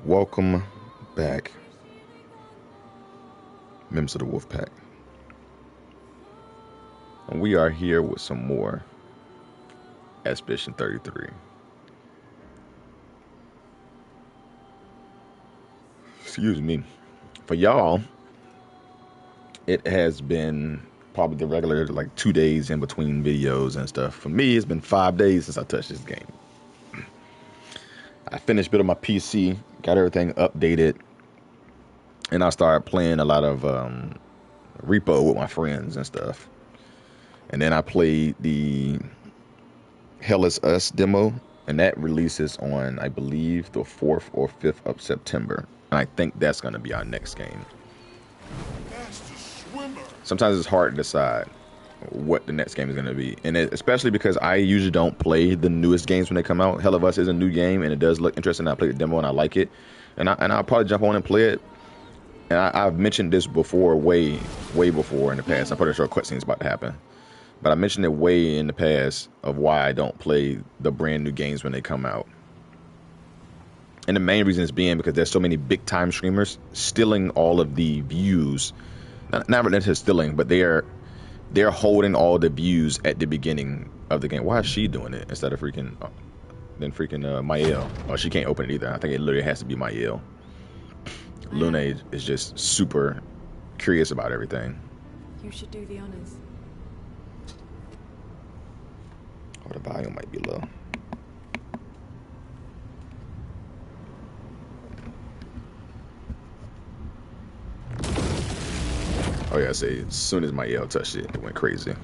Welcome back, members of the Wolf Pack. And we are here with some more Expedition 33. Excuse me. For y'all, it has been probably the regular 2 days in between videos and stuff. For me, it's been 5 days since I touched this game. I finished building my PC, got everything updated, and I started playing a lot of repo with my friends and stuff. And then I played the Hell Is Us demo, and that releases on, I believe, the 4th or 5th of September. And I think that's going to be our next game. Sometimes it's hard to decide what the next game is going to be, and especially because I usually don't play the newest games when they come out. Hell of Us is a new game, and it does look interesting. I played the demo and I like it, and I'll probably jump on and play it. And I've mentioned this before, way before in the past. I'm pretty sure a cutscene's about to happen, but I mentioned it way in the past of why I don't play the brand new games when they come out. And the main reason is being because there's so many big time streamers stealing all of the views. Not necessarily stealing, but they're holding all the views at the beginning of the game. Why is she doing it instead of freaking Mael? Oh, she can't open it either. I think it literally has to be Mael. Luna is just super curious about everything. You should do the honors. Oh, the volume might be low. Oh yeah, I say as soon as Mael touched it, it went crazy.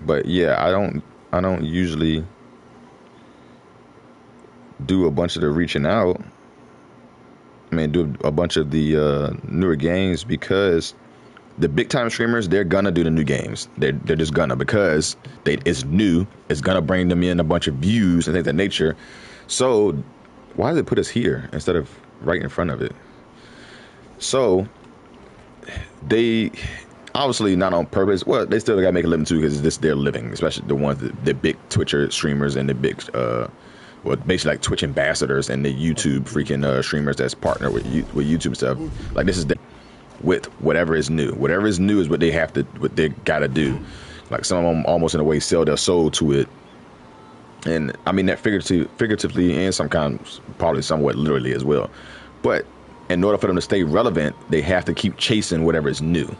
But yeah, I don't usually do a bunch of the reaching out. I mean, do a bunch of the newer games because the big time streamers, they're gonna do the new games. They're just gonna, because it's new. It's gonna bring them in a bunch of views and things of that nature. So why does it put us here instead of right in front of it? So they obviously not on purpose. Well, they still gotta make a living too, because it's their living, especially the ones the big Twitcher streamers and the big well, basically like Twitch ambassadors and the YouTube freaking streamers that's partner with YouTube stuff. Like, this is with whatever is new. Whatever is new is what they gotta do. Like, some of them almost in a way sell their soul to it. And I mean that figuratively and probably somewhat literally as well. But in order for them to stay relevant, they have to keep chasing whatever is new.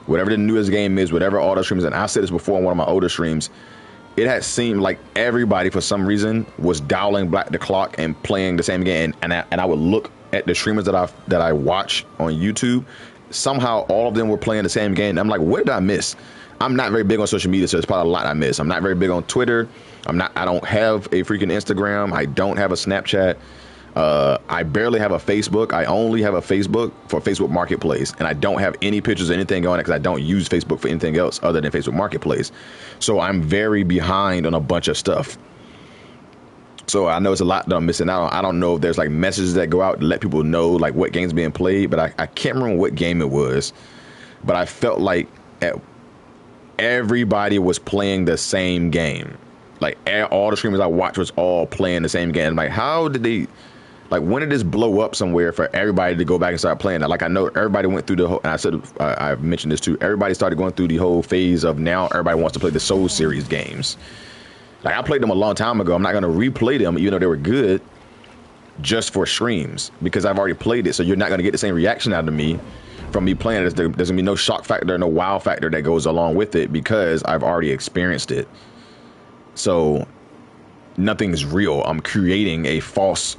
Whatever the newest game is, whatever all the streams, and I said this before on one of my older streams, it had seemed like everybody for some reason was dialing back the clock and playing the same game. And I would look at the streamers that I watch on YouTube. Somehow all of them were playing the same game. I'm like, what did I miss? I'm not very big on social media, so there's probably a lot I miss. I'm not very big on Twitter. I don't have a freaking Instagram. I don't have a Snapchat. I barely have a Facebook. I only have a Facebook for Facebook Marketplace, and I don't have any pictures or anything on it because I don't use Facebook for anything else other than Facebook Marketplace. So I'm very behind on a bunch of stuff. So I know it's a lot that I'm missing out on. I don't know if there's like messages that go out to let people know like what game's being played, but I can't remember what game it was. But I felt like everybody was playing the same game. Like, all the streamers I watched was all playing the same game. I'm like, how did they... Like, when did this blow up somewhere for everybody to go back and start playing that? Like, I know everybody went through the whole, and I said, I've mentioned this too, everybody started going through the whole phase of now everybody wants to play the Soul series games. Like, I played them a long time ago. I'm not going to replay them, even though they were good, just for streams, because I've already played it. So you're not going to get the same reaction out of me from me playing it. There's going to be no shock factor, no wow factor that goes along with it, because I've already experienced it. So nothing's real. I'm creating a false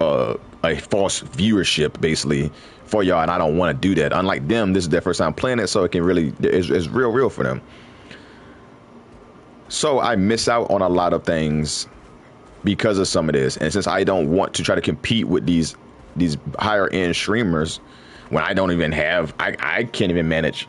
viewership basically for y'all, and I don't want to do that. Unlike them, this is their first time playing it, so it can really it's real for them. So I miss out on a lot of things because of some of this, and since I don't want to try to compete with these these higher end streamers when I don't even have, I can't even manage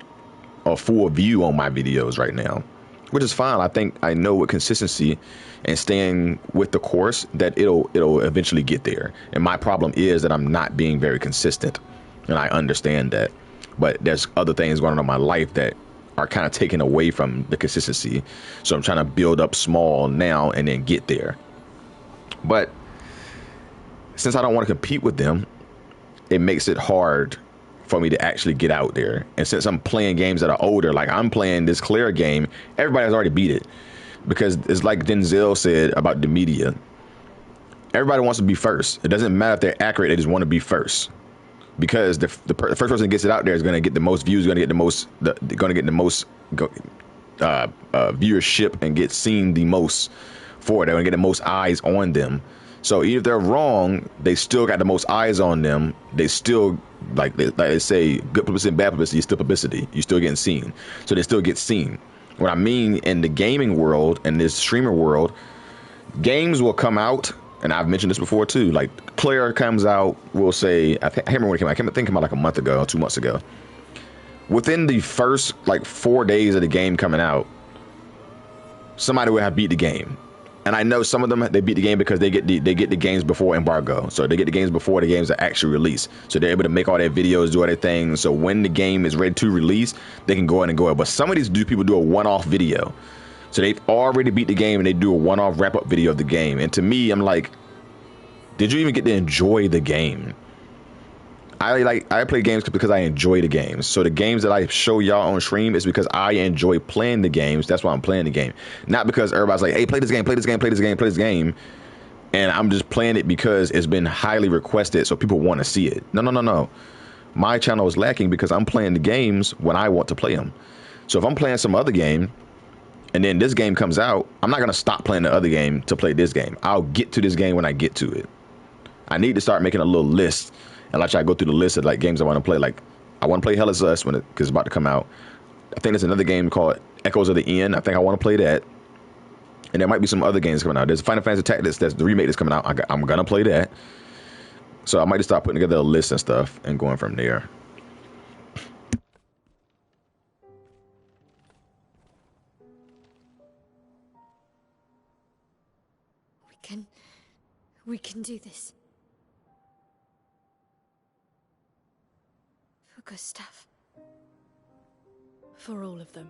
a full view on my videos right now, which is fine. I think I know with consistency and staying with the course that it'll eventually get there. And my problem is that I'm not being very consistent, and I understand that. But there's other things going on in my life that are kind of taken away from the consistency. So I'm trying to build up small now and then get there. But since I don't want to compete with them, it makes it hard for me to actually get out there. And since I'm playing games that are older, like I'm playing this Clair game, everybody has already beat it. Because it's like Denzel said about the media. Everybody wants to be first. It doesn't matter if they're accurate, they just want to be first. Because the first person that gets it out there is going to get the most views, going to get the most, viewership and get seen the most for it. They're going to get the most eyes on them. So even if they're wrong, they still got the most eyes on them. They still, like they say, good publicity and bad publicity is still publicity. You're still getting seen. So they still get seen. What I mean in the gaming world and this streamer world, games will come out, and I've mentioned this before too. Like Clair comes out, we'll say, I can't remember when it came out. I think it came out like a month ago, or 2 months ago. Within the first like 4 days of the game coming out, somebody will have beat the game. And I know some of them, they beat the game because they get the games before embargo. So they get the games before the games are actually released. So they're able to make all their videos, do all their things. So when the game is ready to release, they can go in and go. But some of these people do a one-off video. So they've already beat the game and they do a one-off wrap-up video of the game. And to me, I'm like, did you even get to enjoy the game? I play games because I enjoy the games. So the games that I show y'all on stream is because I enjoy playing the games. That's why I'm playing the game. Not because everybody's like, hey, play this game, play this game, play this game, play this game. And I'm just playing it because it's been highly requested, so people want to see it. No. My channel is lacking because I'm playing the games when I want to play them. So if I'm playing some other game and then this game comes out, I'm not going to stop playing the other game to play this game. I'll get to this game when I get to it. I need to start making a little list. And like I go through the list of like games I want to play. Like I want to play Hell is Us because it's about to come out. I think there's another game called Echoes of the End. I think I want to play that. And there might be some other games coming out. There's Final Fantasy Tactics. That's the remake that's coming out. I'm gonna play that. So I might just start putting together a list and stuff and going from there. We can do this. For Gustav. For all of them.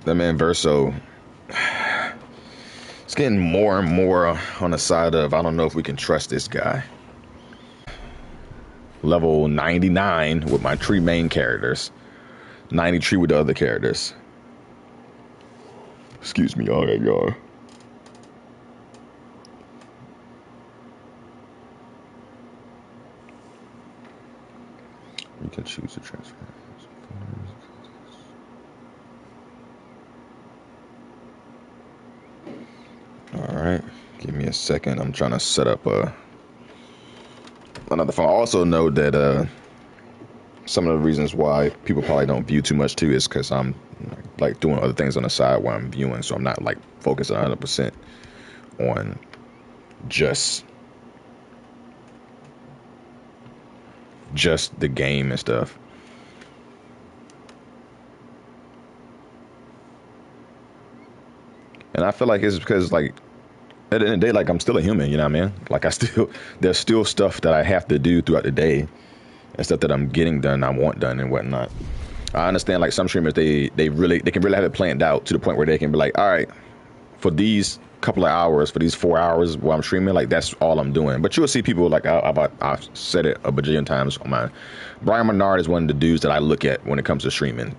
That man Verso, it's getting more and more on the side of I don't know if we can trust this guy. Level 99 with my 3 main characters, 93 with the other characters. Excuse me, all that y'all. You can choose to transfer. All right, give me a second. I'm trying to set up another phone. I also know that some of the reasons why people probably don't view too much too is because I'm like doing other things on the side while I'm viewing, so I'm not like focused 100% on just the game and stuff. And I feel like it's because like at the end of the day, like I'm still a human, you know what I mean? Like there's still stuff that I have to do throughout the day and stuff that I'm getting done, I want done and whatnot. I understand like some streamers, they can really have it planned out to the point where they can be like, all right, for these couple of hours, for these 4 hours while I'm streaming, like that's all I'm doing. But you'll see people like I've said it a bajillion times on mine. Brian Menard is one of the dudes that I look at when it comes to streaming.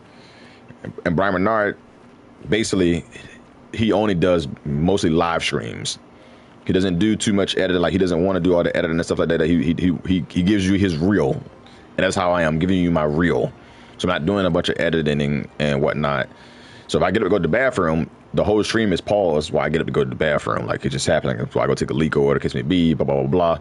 And Brian Menard, basically, he only does mostly live streams. He doesn't do too much editing. Like he doesn't want to do all the editing and stuff like that. He gives you his reel, and that's how I am giving you my reel. So I'm not doing a bunch of editing and whatnot. So if I get up to go to the bathroom, the whole stream is paused while I get up to go to the bathroom. Like it just happens. Like, so I go take a leak or whatever the case may be, blah, blah, blah, blah.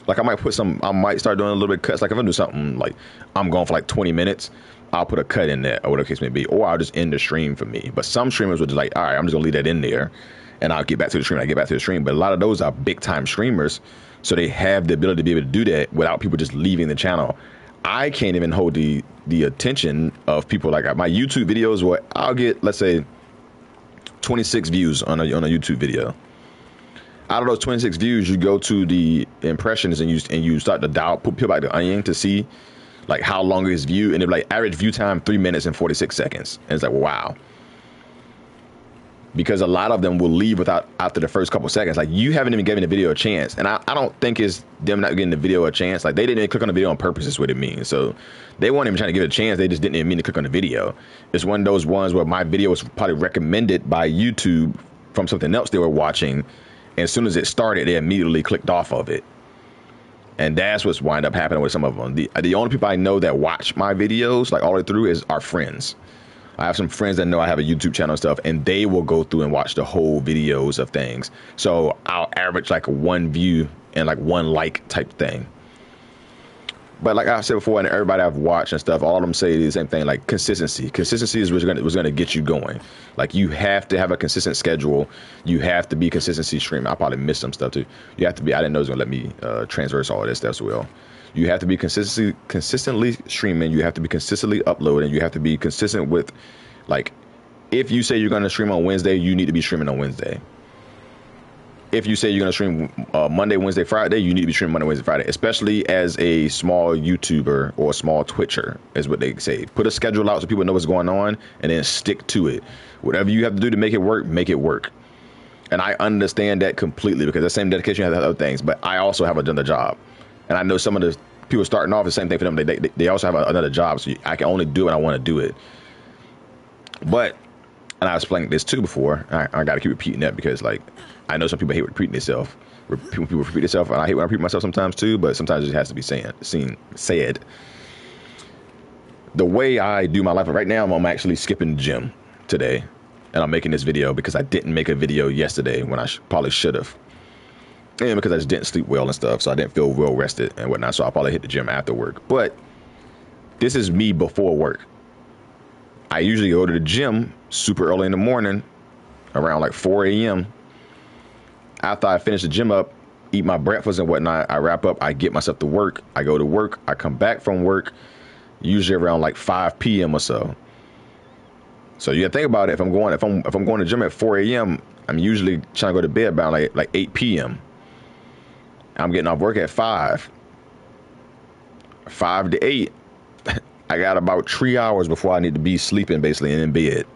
Like I might start doing a little bit of cuts. Like if I do something like I'm going for like 20 minutes, I'll put a cut in there or whatever the case may be. Or I'll just end the stream for me. But some streamers would just like, all right, I'm just gonna leave that in there and I'll get back to the stream. I get back to the stream. But a lot of those are big time streamers. So they have the ability to be able to do that without people just leaving the channel. I can't even hold the attention of people. Like my YouTube videos where I'll get, let's say, 26 views on a YouTube video. Out of those 26 views, you go to the impressions and you start to peel back the onion to see like how long is view, and they're like average view time 3 minutes and 46 seconds. And it's like, wow. Because a lot of them will leave after the first couple seconds. Like you haven't even given the video a chance. And I don't think it's them not getting the video a chance. Like they didn't even click on the video on purpose is what it means. So they weren't even trying to give it a chance. They just didn't even mean to click on the video. It's one of those ones where my video was probably recommended by YouTube from something else they were watching. And as soon as it started, they immediately clicked off of it. And that's what's wind up happening with some of them. The only people I know that watch my videos like all the way through is our friends. I have some friends that know I have a YouTube channel and stuff, and they will go through and watch the whole videos of things. So I'll average like 1 view and like 1 like type thing. But like I said before, and everybody I've watched and stuff, all of them say the same thing, like consistency. Consistency is what's gonna get you going. Like you have to have a consistent schedule. You have to be consistency streaming. I probably missed some stuff too. You have to be. I didn't know it was gonna let me transverse all of this stuff as well. You have to be consistently streaming. You have to be consistently uploading. You have to be consistent with, like, if you say you're gonna stream on Wednesday, you need to be streaming on Wednesday. If you say you're gonna stream Monday, Wednesday, Friday, you need to be streaming Monday, Wednesday, Friday. Especially as a small YouTuber or a small Twitcher, is what they say. Put a schedule out so people know what's going on, and then stick to it. Whatever you have to do to make it work, make it work. And I understand that completely because the same dedication has other things. But I also have another job. And I know some of the people starting off the same thing for them. They also have another job, so I can only do it when I want to do it. But, and I explained this too before. I got to keep repeating that because, like, I know some people hate repeating themselves. People repeat themselves, and I hate when I repeat myself sometimes too. But sometimes it has to be said. The way I do my life right now, I'm actually skipping the gym today, and I'm making this video because I didn't make a video yesterday when I probably should have. And because I just didn't sleep well and stuff, so I didn't feel well rested and whatnot, so I'll probably hit the gym after work. But this is me before work. I usually go to the gym super early in the morning, around like 4 a.m. After I finish the gym up, eat my breakfast and whatnot, I wrap up, I get myself to work, I go to work, I come back from work, usually around like 5 p.m. or so. So you gotta think about it. If I'm going to the gym at 4 a.m., I'm usually trying to go to bed around like 8 p.m. I'm getting off work at 5 to 8. I got about 3 hours before I need to be sleeping, basically, and in bed.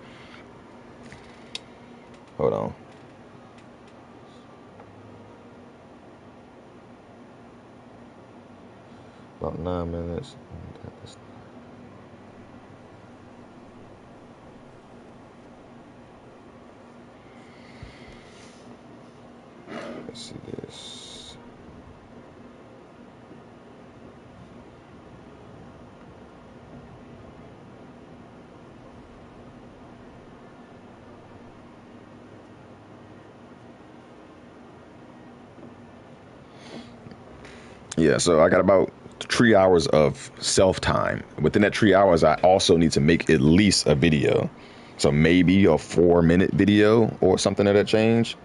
Hold on. About 9 minutes. Let's see this. Yeah, so I got about 3 hours of self-time. Within that 3 hours, I also need to make at least a video. So maybe a 4-minute video or something of that change.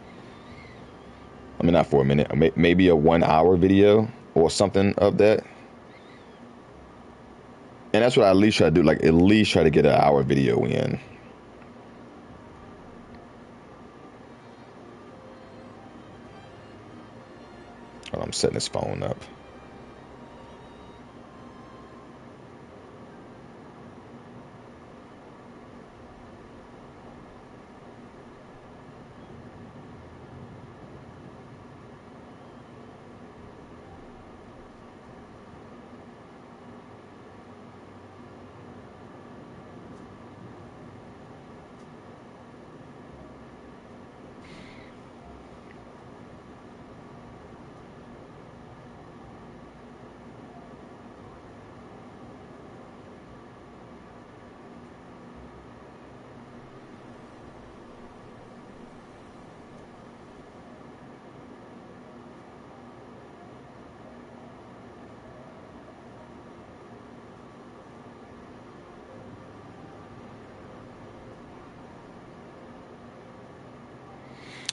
I mean, not 4 minute, maybe a 1 hour video or something of that. And that's what I at least try to do, like at least try to get an hour video in. I'm setting this phone up.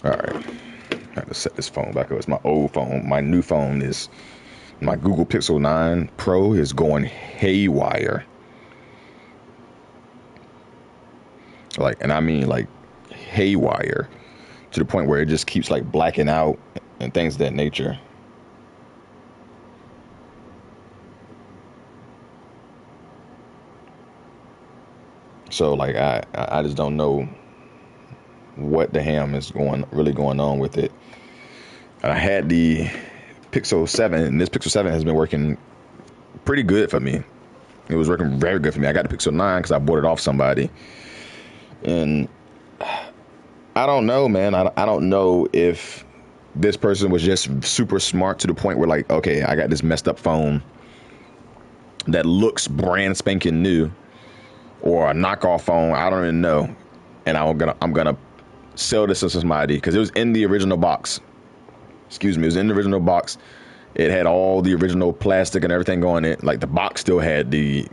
All right, I have to set this phone back up. It's my old phone. My new phone is my Google Pixel 9 Pro is going haywire. Like, and I mean like haywire to the point where it just keeps like blacking out and things of that nature. So like I just don't know what the ham is really going on with it. And I had the Pixel 7, and this Pixel 7 has been working pretty good for me. It was working very good for me. I got the Pixel 9 because I bought it off somebody. And I don't know, man. I don't know if this person was just super smart to the point where like, okay, I got this messed up phone that looks brand spanking new, or a knockoff phone. I don't even know. And I'm gonna sell this to somebody because it was in the original box. Excuse me, it was in the original box. It had all the original plastic and everything going in it. Like the box still had the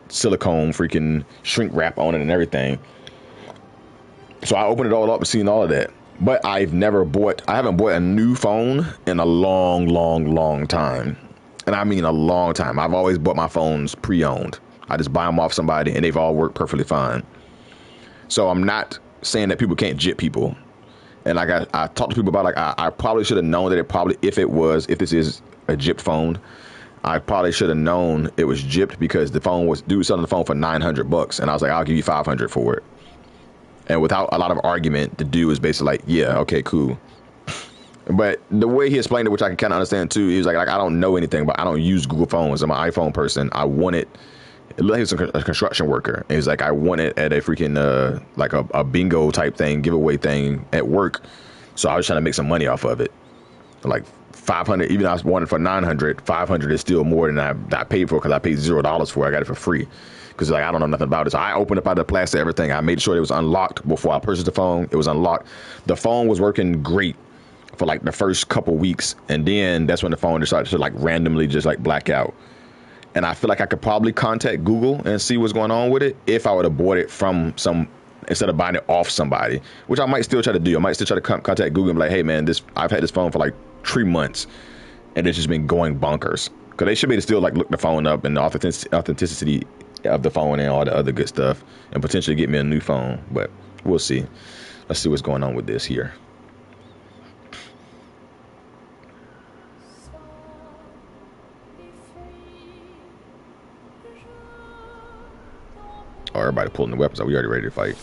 silicone freaking shrink wrap on it and everything. So I opened it all up and seen all of that. But I haven't bought a new phone in a long time. And I mean a long time. I've always bought my phones pre-owned. I just buy them off somebody and they've all worked perfectly fine. So I'm not saying that people can't jip people. And like I talked to people about, like I probably should have known that if this is a gypped phone, I probably should have known it was gypped because dude was selling the phone for $900, and I was like, I'll give you $500 for it. And without a lot of argument, the dude was basically like, yeah, okay, cool. But the way he explained it, which I can kind of understand too, he was like I don't know anything, but I don't use Google phones. I'm an iPhone person. I want it. He was a construction worker. And he's like, I want it at a freaking like a bingo type thing, giveaway thing at work. So I was trying to make some money off of it. Like $500, even I was wanting for $900. $500 is still more than I paid for because I paid $0 for it. I got it for free because like I don't know nothing about it. So I opened up out of the plastic, everything. I made sure it was unlocked before I purchased the phone. It was unlocked. The phone was working great for like the first couple weeks, and then that's when the phone decided to like randomly just like black out. And I feel like I could probably contact Google and see what's going on with it if I would have bought it from instead of buying it off somebody, which I might still try to do. I might still try to contact Google and be like, hey man, I've had this phone for like 3 months and it's just been going bonkers. Because they should be able to still like look the phone up and the authenticity of the phone and all the other good stuff and potentially get me a new phone. But we'll see. Let's see what's going on with this here. Oh, everybody pulling the weapons out. We already ready to fight.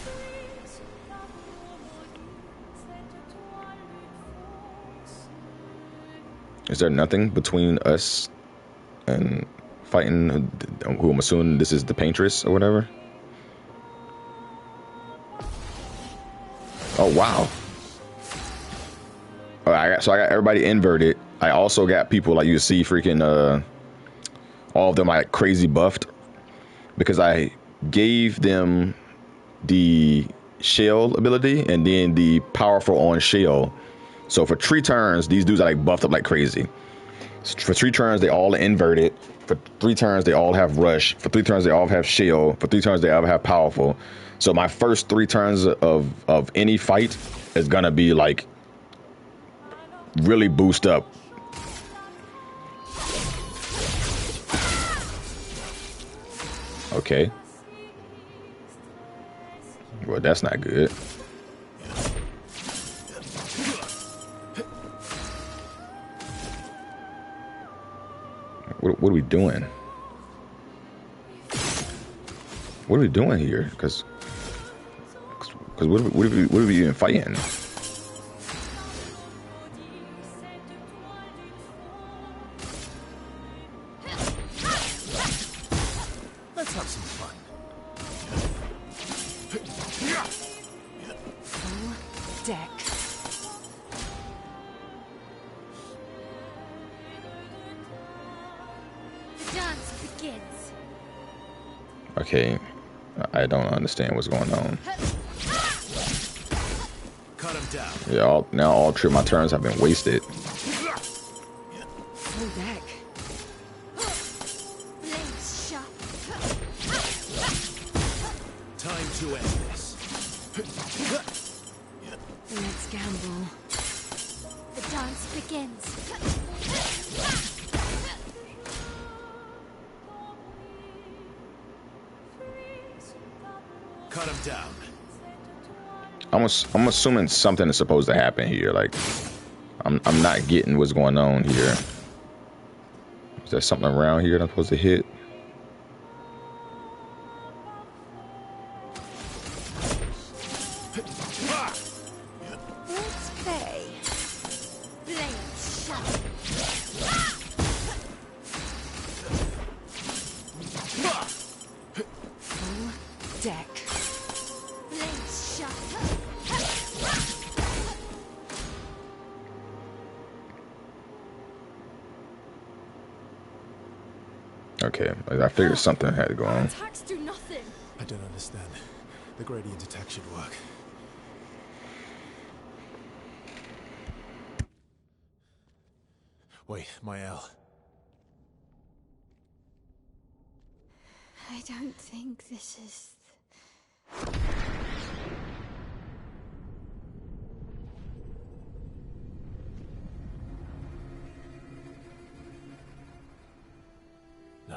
Is there nothing between us and fighting who I'm assuming this is the Paintress or whatever? Oh, wow. All right, so I got everybody inverted. I also got people like you see freaking all of them like crazy buffed because I gave them the shell ability and then the powerful on shell. So for 3 turns, these dudes are like buffed up like crazy. So for 3 turns, they all inverted. For 3 turns, they all have rush. For 3 turns, they all have shell. For 3 turns, they all have powerful. So my first 3 turns of any fight is gonna be like really boost up. Okay. Well, that's not good. What are we doing? What are we doing here? Because what are we even fighting? Let's have some fun. Full deck. The dance begins. Okay, I don't understand what's going on. Cut him down. Yeah, now all three of my turns have been wasted. Full deck. Blades sharp. Time to end this. Let's gamble. The dance begins. Cut him down. I'm assuming something is supposed to happen here. Like, I'm not getting what's going on here. Is there something around here that I'm supposed to hit? Let's play. Blades sharp. Full deck. Blades sharp. Okay, like, I figured something had to go on. Attacks do nothing. I don't understand. The gradient attack should work. Wait, my L. I don't think this is... No.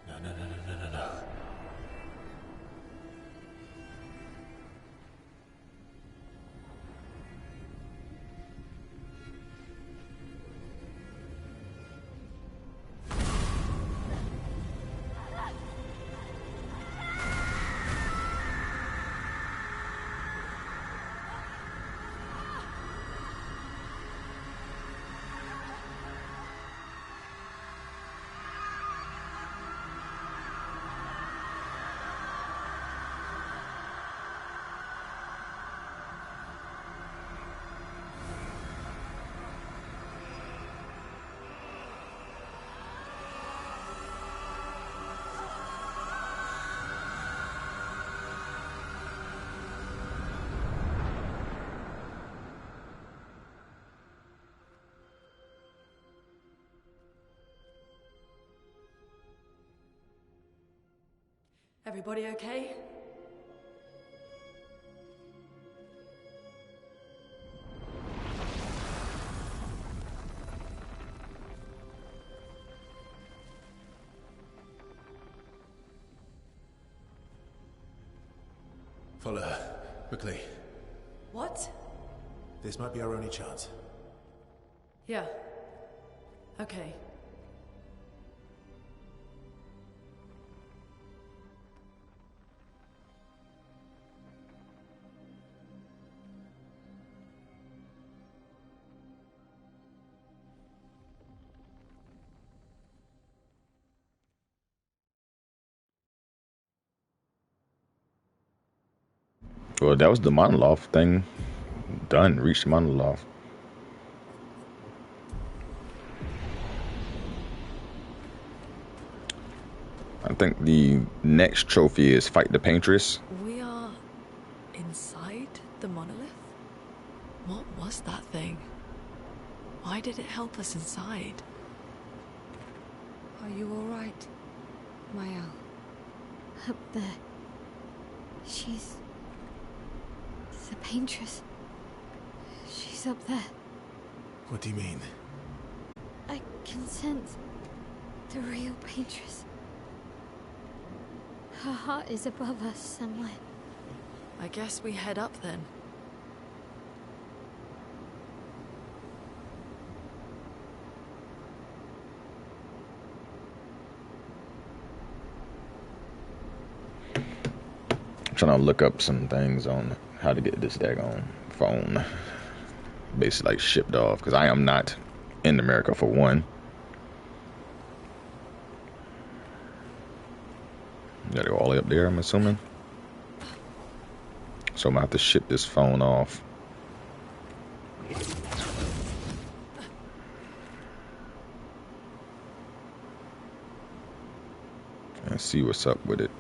No. Everybody okay? Follow her. Quickly. What? This might be our only chance. Yeah. Okay. Well, that was the Monolith thing. Done. Reached Monolith. I think the next trophy is fight the Paintress. We are inside the monolith? What was that thing? Why did it help us inside? Are you alright, Mael? Up there. She's... the Paintress. She's up there. What do you mean? I can sense the real Paintress. Her heart is above us somewhere. I guess we head up then. trying to look up some things on how to get this daggone phone basically like shipped off, because I am not in America for one. Gotta go all the way up there, I'm assuming. So I'm gonna have to ship this phone off. And see what's up with it.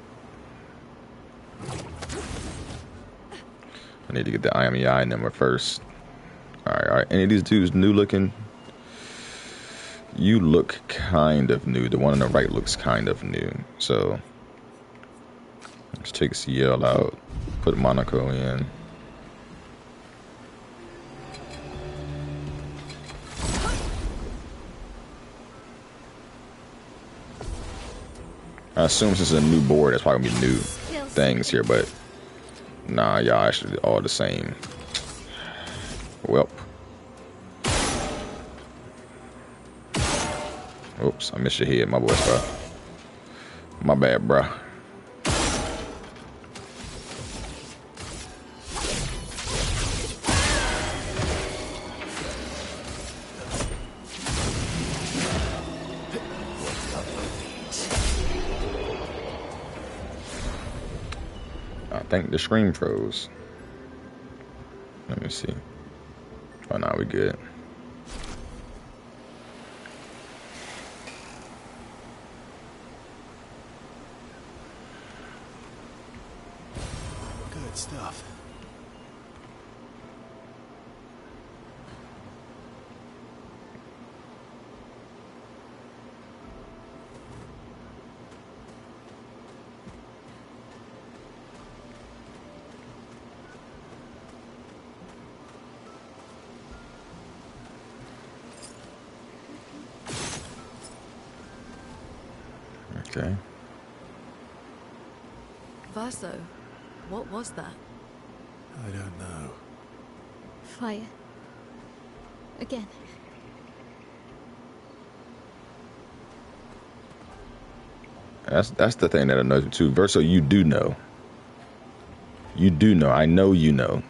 I need to get the IMEI number first. Alright. Any of these dudes new looking? You look kind of new. The one on the right looks kind of new. So let's take CL out. Put Monaco in. I assume since it's a new board, that's probably gonna be new things here, but nah, y'all actually all the same. Welp. Oops, I missed your head, my boy, bro. My bad, bro. I think the screen froze. Let me see. Oh, no, we good. Good stuff. Okay. Verso, what was that? I don't know. Fire. Again. That's the thing that annoys me too. Verso, you do know. You do know. I know you know.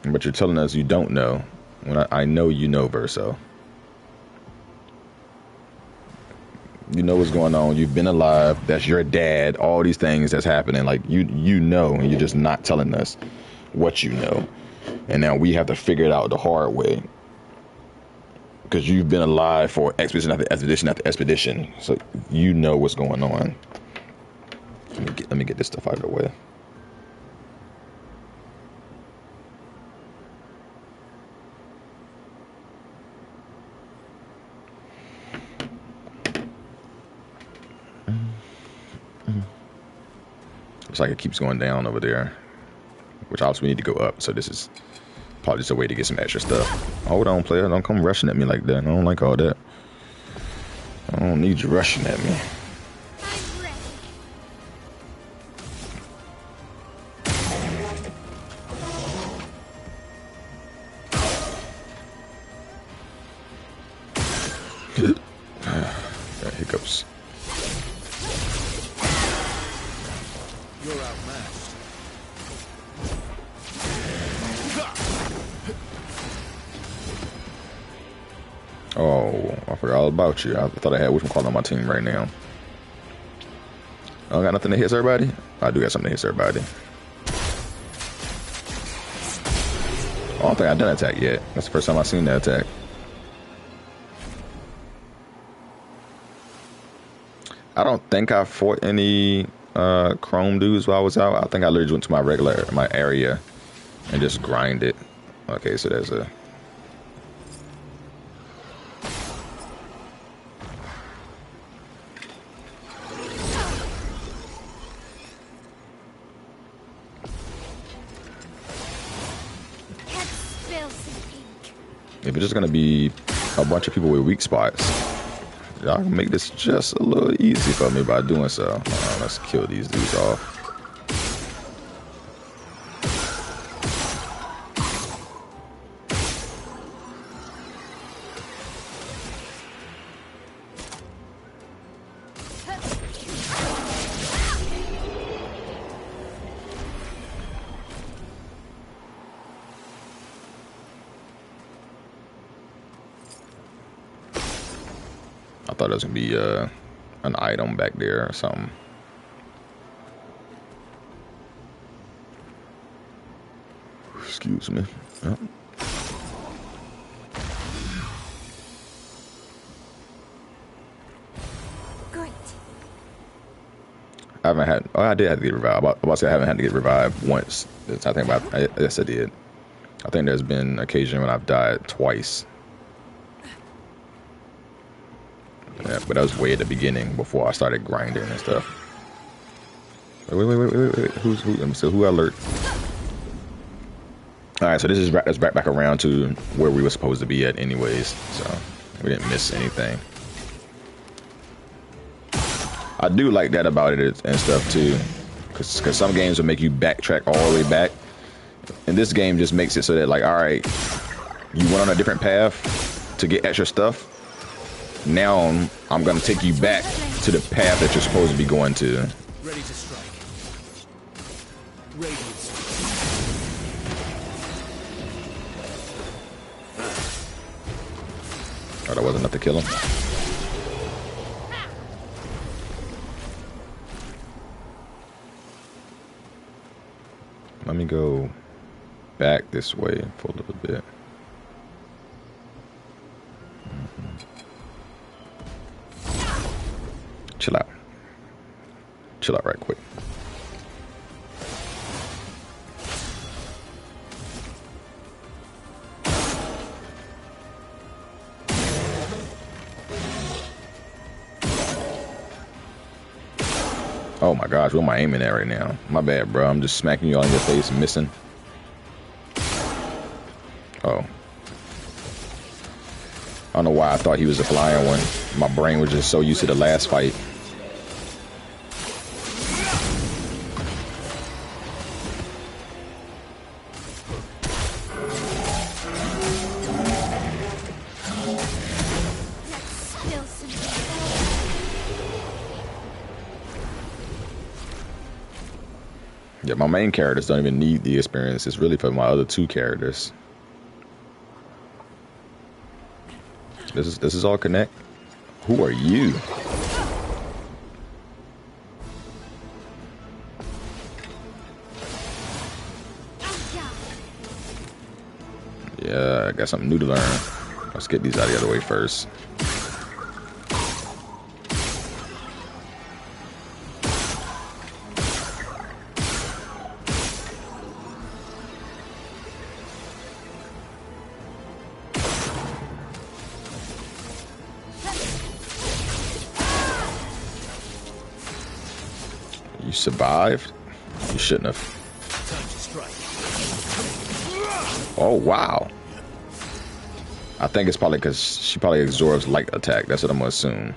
But you're telling us you don't know. When I know you know, Verso. You know what's going on. You've been alive. That's your dad. All these things that's happening. Like, you know, and you're just not telling us what you know. And now we have to figure it out the hard way. Because you've been alive for expedition after expedition after expedition. So you know what's going on. Let me get this stuff out of the way. Looks like it keeps going down over there, which obviously we need to go up. So this is probably just a way to get some extra stuff. Hold on, player. Don't come rushing at me like that. I don't like all that. I don't need you rushing at me. I'm ready. Got hiccups. You're outmatched. Oh, I forgot all about you. I thought I had whatchamacallit on my team right now. I don't got nothing that hits everybody? I do got something that hits everybody. I don't think I've done an attack yet. That's the first time I've seen that attack. I don't think I fought any chrome dudes while I was out. I think I literally went to my area and just grinded. Okay, so there's a... If it's just gonna be a bunch of people with weak spots, y'all can make this just a little easy for me by doing so. Let's kill these dudes off. thought it was gonna be an item back there or something. Excuse me. Oh. Great. I haven't had. Oh, I did have to get revived. I'm about to say I haven't had to get revived once. I think about. Yes, I did. I think there's been occasion when I've died twice. Yeah, but that was way at the beginning before I started grinding and stuff. Wait. Who? Let me see. Who alert? All right, so this is that's back around to where we were supposed to be at, anyways. So we didn't miss anything. I do like that about it and stuff too, because some games will make you backtrack all the way back, and this game just makes it so that, like, all right, you went on a different path to get extra stuff. Now I'm gonna take you back to the path that you're supposed to be going to. Ready to strike. Radiance. Oh, that wasn't enough to kill him. Let me go back this way for a little bit. Chill out. Chill out right quick. Oh my gosh, where am I aiming at right now? My bad, bro. I'm just smacking you all in your face and missing. Oh. I don't know why I thought he was a flying one. My brain was just so used to the last fight. Yeah, my main characters don't even need the experience. It's really for my other two characters. This is all connect. Who are you? Yeah, I got something new to learn. Let's get these out of the other way first. You survived? You shouldn't have. Oh, wow. I think it's probably because she probably absorbs light attack. That's what I'm going to assume.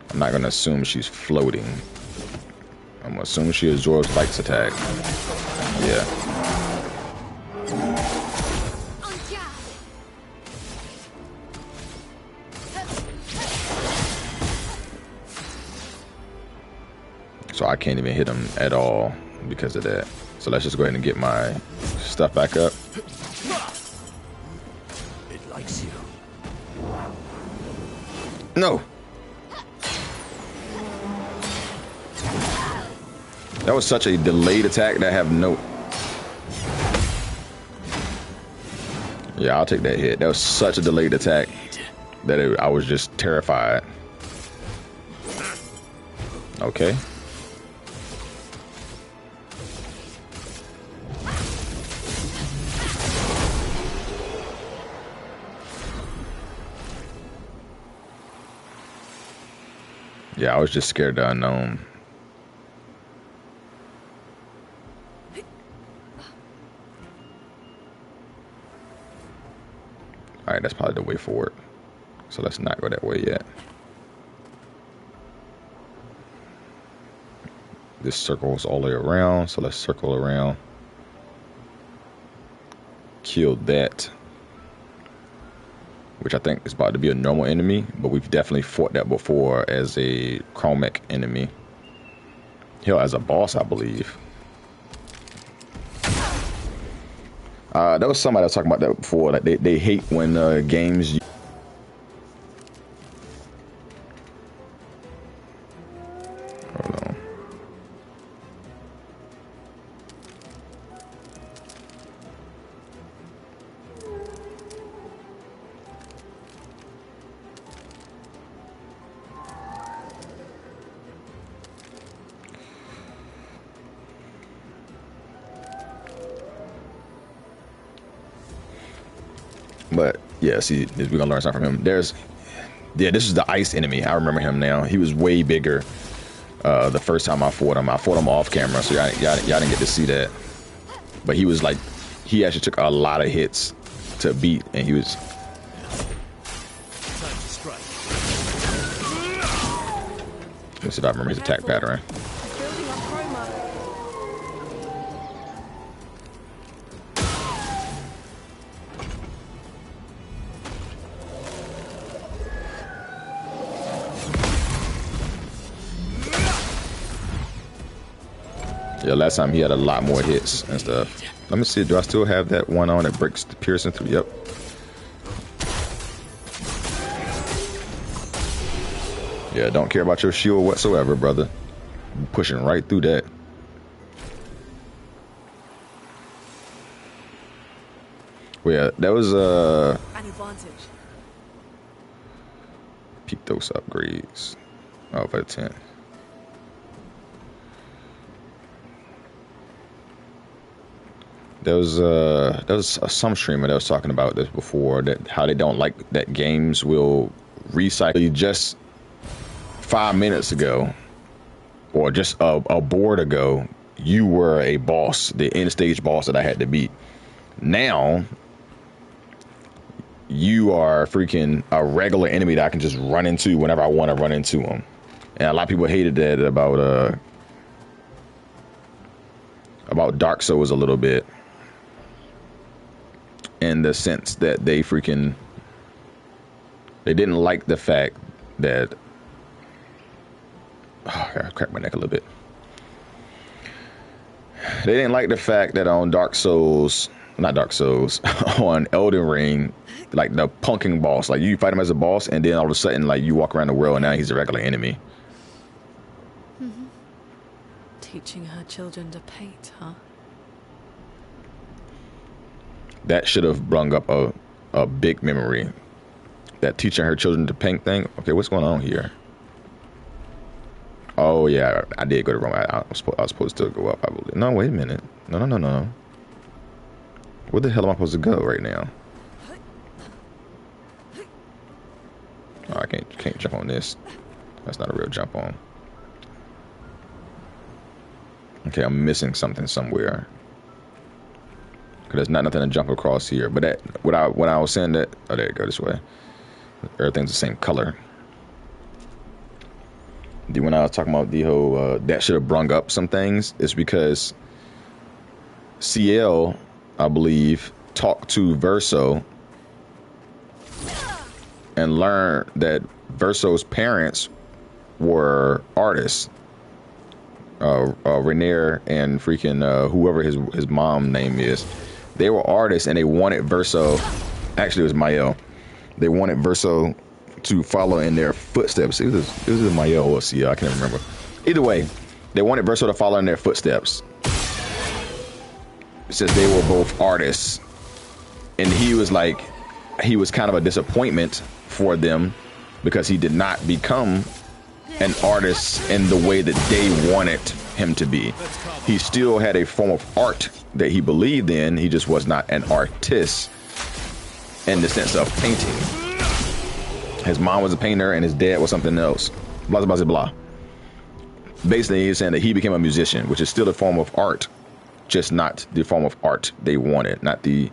I'm not going to assume she's floating. I'm going to assume she absorbs light's attack. Yeah. So I can't even hit him at all because of that. So let's just go ahead and get my stuff back up. It likes you. No. That was such a delayed attack that I have no... Yeah, I'll take that hit. That was such a delayed attack that I was just terrified. Okay. Yeah, I was just scared of the unknown. Alright, that's probably the way forward. So let's not go that way yet. This circles all the way around, so let's circle around. Kill that. Which I think is about to be a normal enemy, but we've definitely fought that before as a chromic enemy. Hell, as a boss, I believe. There was somebody that was talking about that before. Like they hate when games But yeah, see, we're gonna learn something from him. This is the ice enemy. I remember him now. He was way bigger the first time I fought him. I fought him off camera, so y'all didn't get to see that. But he was like, he actually took a lot of hits to beat, and he was. Time to strike. Let's see if I remember his attack pattern. Building up chroma. Yeah, last time he had a lot more hits and stuff. Let me see, do I still have that one on that breaks the piercing through? Yep. Yeah, don't care about your shield whatsoever, brother. I'm pushing right through that. Well, yeah, that was An advantage. peak dose upgrades. Oh, for the 10. There was some streamer that was talking about this before, that how they don't like that games will recycle. Just 5 minutes ago, or just a board ago, you were a boss, the end stage boss that I had to beat. Now you are freaking a regular enemy that I can just run into whenever I want to run into them. And a lot of people hated that about Dark Souls a little bit, in the sense that they didn't like the fact that I cracked my neck a little bit. They didn't like the fact that on on Elden Ring, like the punking boss, like you fight him as a boss, and then all of a sudden, like you walk around the world and now he's a regular enemy. Teaching her children to paint, huh? That should have brung up a big memory. That teaching her children to paint thing. Okay, what's going on here? Oh yeah, I did go to Rome. I was supposed to go up, I believe. No, wait a minute. No. Where the hell am I supposed to go right now? Oh, I can't jump on this. That's not a real jump on. Okay, I'm missing something somewhere. Cause there's nothing to jump across here. But that when I was saying that, oh, there you go, this way. Everything's the same color. When I was talking about the whole that should have brung up some things, it's because CL, I believe, talked to Verso and learned that Verso's parents were artists. Rainier and freaking whoever his mom name is. They were artists, and they wanted Verso. Actually, it was Mael. They wanted Verso to follow in their footsteps. It was Mael or CL, I can't remember. Either way, they wanted Verso to follow in their footsteps, since they were both artists. And he was kind of a disappointment for them because he did not become an artist in the way that they wanted him to be. He still had a form of art that he believed in. He just was not an artist in the sense of painting. His mom was a painter and his dad was something else. Blah, blah, blah, blah. Basically, he's saying that he became a musician, which is still a form of art, just not the form of art they wanted, not the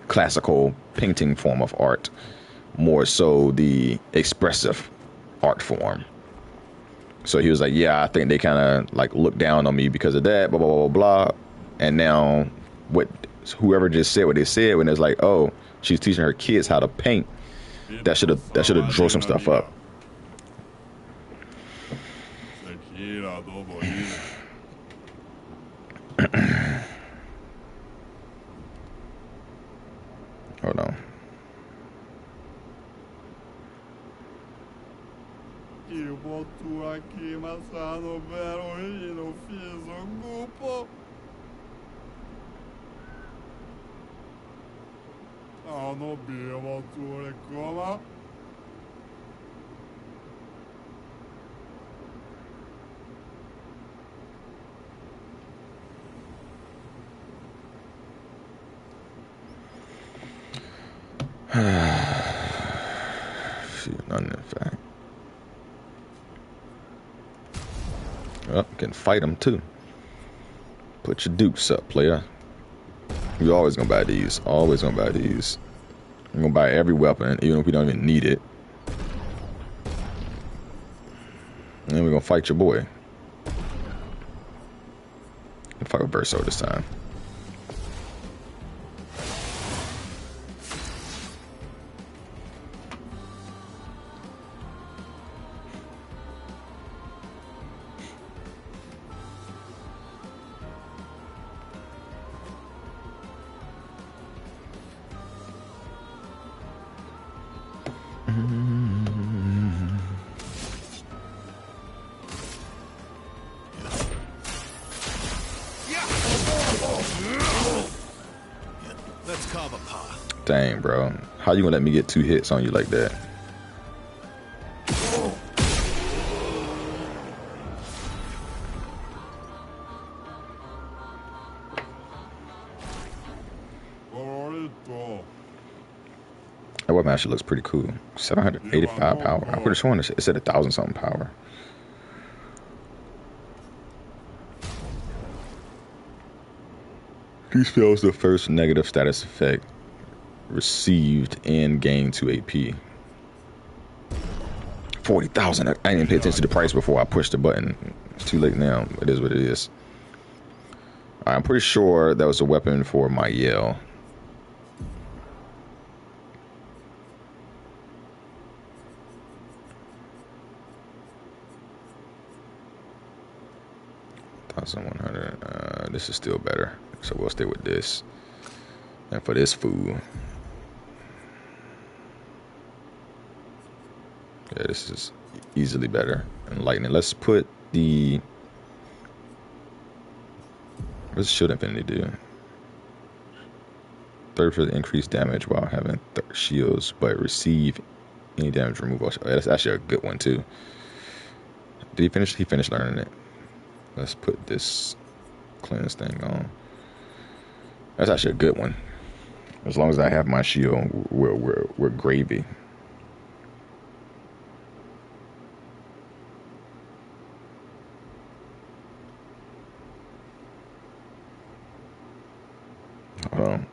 classical painting form of art, more so the expressive art form. So he was like, yeah, I think they kind of like looked down on me because of that, blah, blah, blah, blah. And now whoever just said what they said, when it's like, oh, she's teaching her kids how to paint, that should have drove some stuff up. Hold on. Shoot, none in fact. Oh, can fight them too. Put your dupes up, player. You always gonna buy these. Always gonna buy these. I'm gonna buy every weapon, even if we don't even need it. And then we're gonna fight your boy. I'll fight with Verso this time. Let's carve a path. Dang, bro. How you gonna let me get 2 hits on you like that? That weapon actually looks pretty cool. 785 power. I'm pretty sure it said 1,000 something power. These fails the first negative status effect received and gained 2 AP. 40,000. I didn't even pay attention to the price before I pushed the button. It's too late now. It is what it is. I'm pretty sure that was a weapon for my yell. $1,100. This is still better, so we'll stay with this. And for this food, yeah, this is easily better. And lightning. Let's put the. What should Infinity do? 30% increased damage while having shields, but receive any damage removal. Oh, yeah, that's actually a good one too. Did he finish? He finished learning it. Let's put this cleanse thing on. That's actually a good one. As long as I have my shield, we're gravy. Hold on.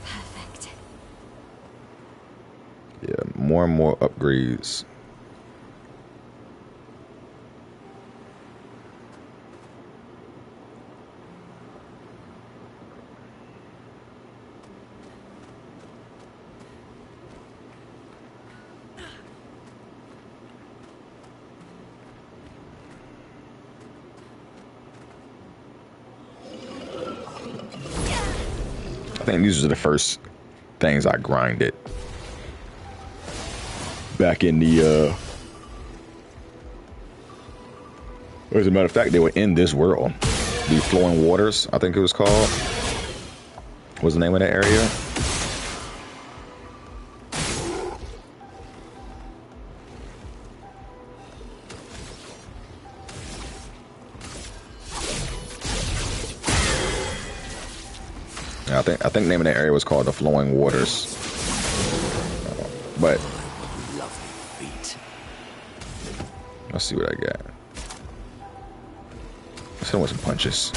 Perfect. Yeah, more and more upgrades. I think these are the first things I grinded back in the as a matter of fact, they were in this world. The Flowing Waters, I think it was called. What's the name of that area? I think the name of that area was called the Flowing Waters. But Lovely beat. let's see what I got. Let's hit him with some punches.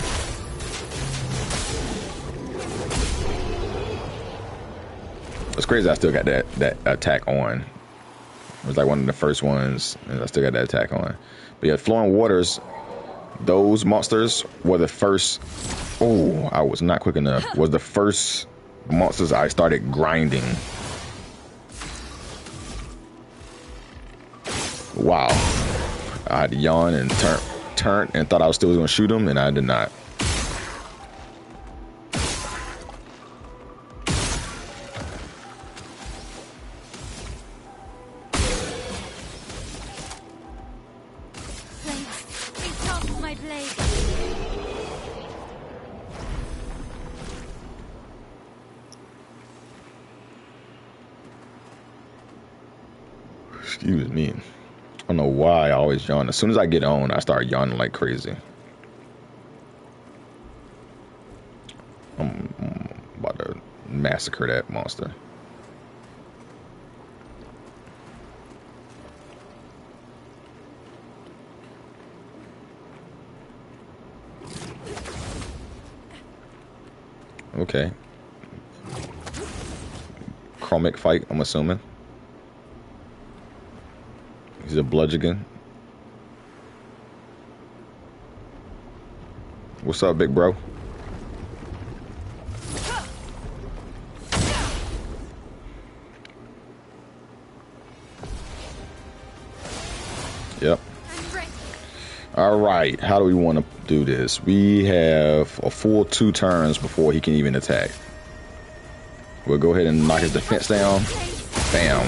It's crazy I still got that attack on. It was like one of the first ones, and I still got that attack on. But yeah, Flowing Waters, those monsters were the first. Oh, I was not quick enough. Was the first monsters I started grinding. Wow. I had to yawn and turn and thought I was still going to shoot him, and I did not. Excuse me. I don't know why I always yawn. As soon as I get on, I start yawning like crazy. I'm about to massacre that monster. Okay. Chromic fight, I'm assuming. He's a bludgeon. What's up, big bro? Yep. All right. How do we want to do this? We have a full 2 turns before he can even attack. We'll go ahead and knock his defense down. Bam.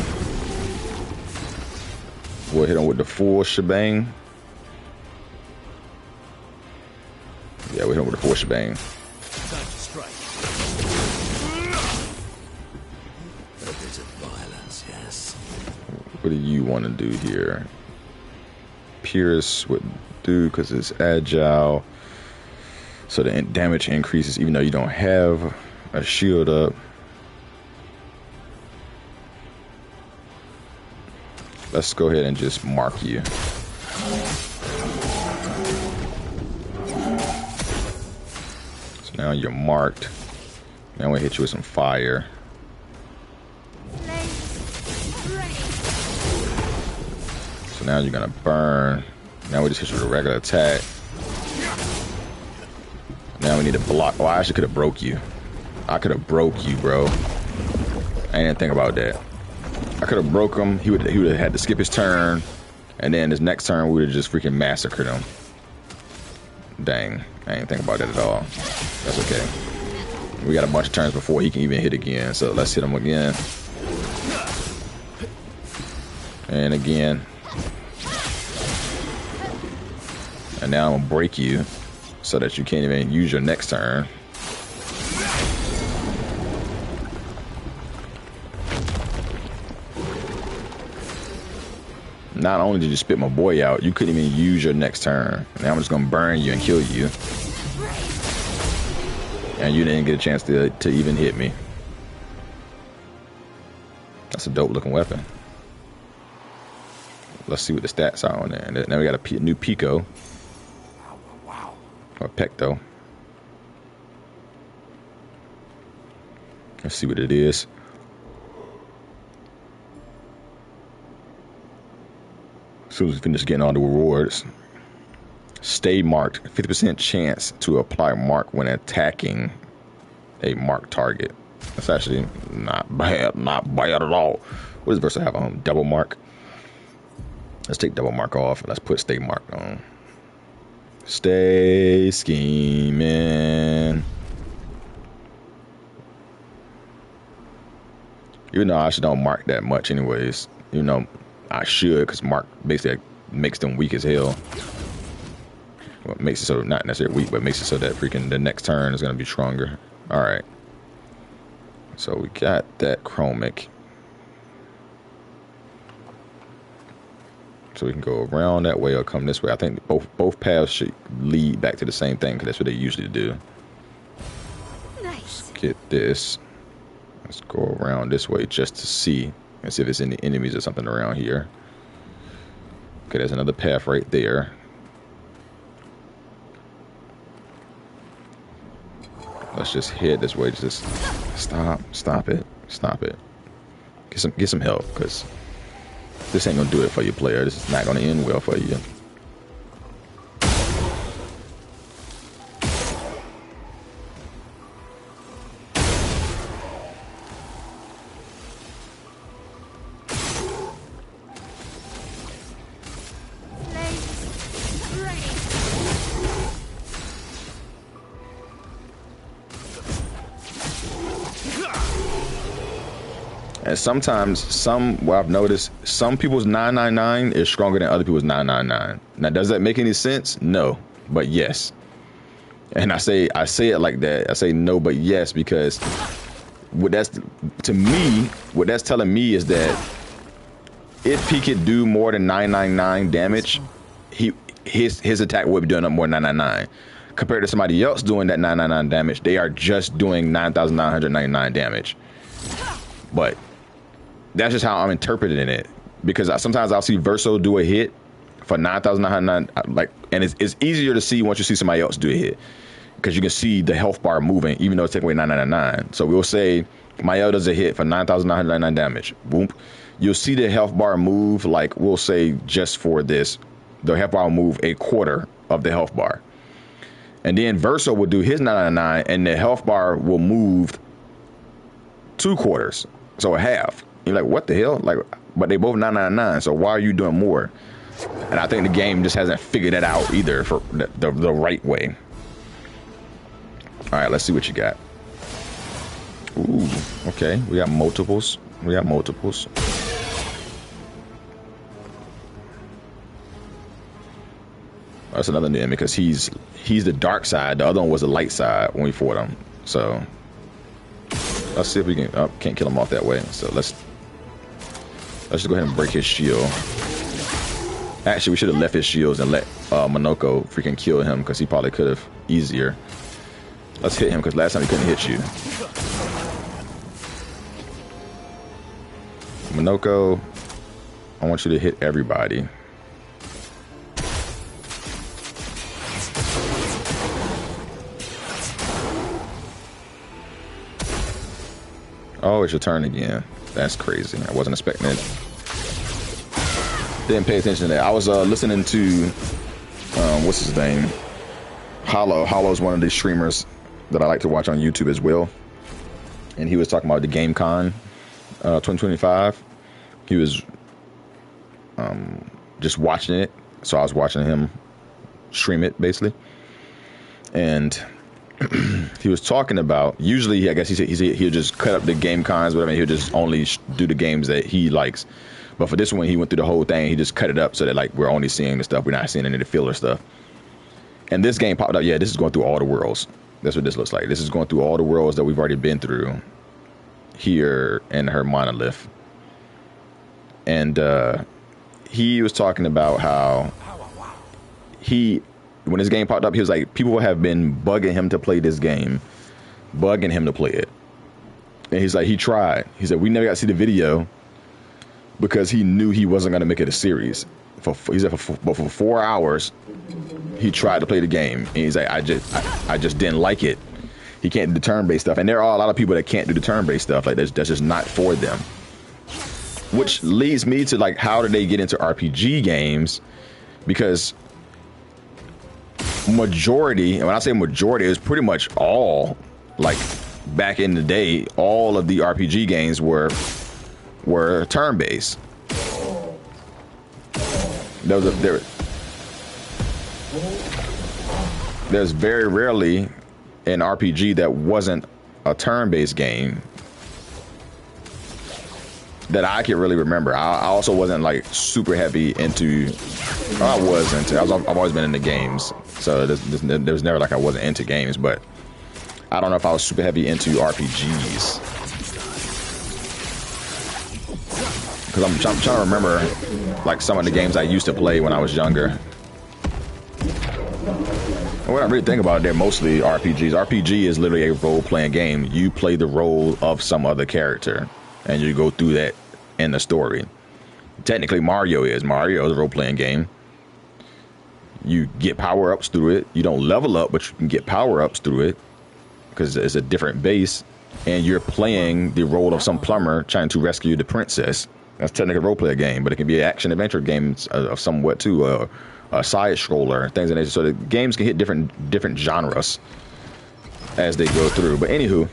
We'll hit him with the full shebang. Yeah, we'll hit him with the full shebang. Time to strike. A bit of violence, yes. What do you want to do here? Pierce would do because it's agile. So the damage increases even though you don't have a shield up. Let's go ahead and just mark you. So now you're marked. Now we hit you with some fire. So now you're gonna burn. Now we just hit you with a regular attack. Now we need to block. Oh, I actually could have broke you. I could have broke you, bro. I didn't think about that. I could have broke him. He would have had to skip his turn, and then his next turn we would have just freaking massacred him. Dang, I didn't think about that at all. That's okay. We got a bunch of turns before he can even hit again, so let's hit him again. And again. And now I'm gonna break you so that you can't even use your next turn. Not only did you spit my boy out, you couldn't even use your next turn. Now I'm just gonna burn you and kill you. And you didn't get a chance to even hit me. That's a dope looking weapon. Let's see what the stats are on there. Now we got a new Pico. Wow. Or Pecto. Let's see what it is. As soon as we finish getting all the rewards. Stay marked. 50% chance to apply mark when attacking a marked target. That's actually not bad. Not bad at all. What does the verse have on? Double mark. Let's take double mark off and let's put stay marked on. Stay scheming. Even though I actually don't mark that much anyways. You know, I should, because mark basically makes them weak as hell. Well, it makes it so, not necessarily weak, but makes it so that freaking the next turn is going to be stronger. Alright. So we got that chromic. So we can go around that way or come this way. I think both paths should lead back to the same thing, because that's what they usually do. Nice. Let's get this. Let's go around this way just to see and see if there's any enemies or something around here. Okay, there's another path right there. Let's just head this way. Just stop it. Get some help, because this ain't gonna do it for you, player. This is not gonna end well for you. And sometimes, what I've noticed, some people's 999 is stronger than other people's 999. Now, does that make any sense? No, but yes. And I say it like that. I say no, but yes, because what that's telling me is that if he could do more than 999 damage, his attack would be doing up more than 999. Compared to somebody else doing that 999 damage, they are just doing 9,999 damage. But that's just how I'm interpreting it, because sometimes I'll see Verso do a hit for 9,999, like, and it's easier to see once you see somebody else do a hit, because you can see the health bar moving, even though it's taking away 999. So we'll say Mael does a hit for 9,999 damage. Boom. You'll see the health bar move, like, we'll say just for this, the health bar will move a quarter of the health bar. And then Verso will do his 999, and the health bar will move 2 quarters, so a half. You're like, what the hell? Like, but they both 999, so why are you doing more? And I think the game just hasn't figured it out either for the right way. All right, let's see what you got. Ooh, okay, we got multiples. We got multiples. That's another new enemy, because he's the dark side. The other one was the light side when we fought him. So let's see if we can. Oh, can't kill him off that way. So let's just go ahead and break his shield. Actually, we should have left his shields and let Monoko freaking kill him, because he probably could have easier. Let's hit him, because last time he couldn't hit you. Monoko, I want you to hit everybody. Oh, it's your turn again. That's crazy. I wasn't expecting it. Didn't pay attention to that. I was listening to what's his name? Hollow. Hollow's one of the streamers that I like to watch on YouTube as well. And he was talking about the GameCon 2025. He was just watching it. So I was watching him stream it, basically. And he was talking about, usually I guess he said he'll just cut up the game cons, whatever, and he'll just only do the games that he likes. But for this one, he went through the whole thing. He just cut it up so that, like, we're only seeing the stuff, we're not seeing any of the filler stuff. And this game popped up. Yeah, this is going through all the worlds. That's what this looks like. This is going through all the worlds that we've already been through here in her Monolith. And he was talking about how when this game popped up, he was like, people have been bugging him to play this game, bugging him to play it. And he's like, he tried. He said, we never got to see the video because he knew he wasn't going to make it a series. He said, for 4 hours, he tried to play the game. And he's like, I just didn't like it. He can't do the turn-based stuff. And there are a lot of people that can't do the turn-based stuff. Like, that's just not for them. Which leads me to, like, how did they get into RPG games? Because majority, and when I say majority, it's pretty much all, like, back in the day, all of the RPG games were turn-based. There's very rarely an RPG that wasn't a turn-based game that I can really remember. I also wasn't, like, super heavy into. I've always been into games, so there was never like I wasn't into games. But I don't know if I was super heavy into RPGs, because I'm trying to remember, like, some of the games I used to play when I was younger. And when I really think about it, they're mostly RPGs. RPG is literally a role-playing game. You play the role of some other character, and you go through that in the story. Technically, Mario is a role-playing game. You get power-ups through it. You don't level up, but you can get power-ups through it, because it's a different base, and you're playing the role of some plumber trying to rescue the princess. That's technically a role-player game, but it can be an action-adventure game of somewhat too, a side-scroller, things of that nature. So the games can hit different genres as they go through. But anywho,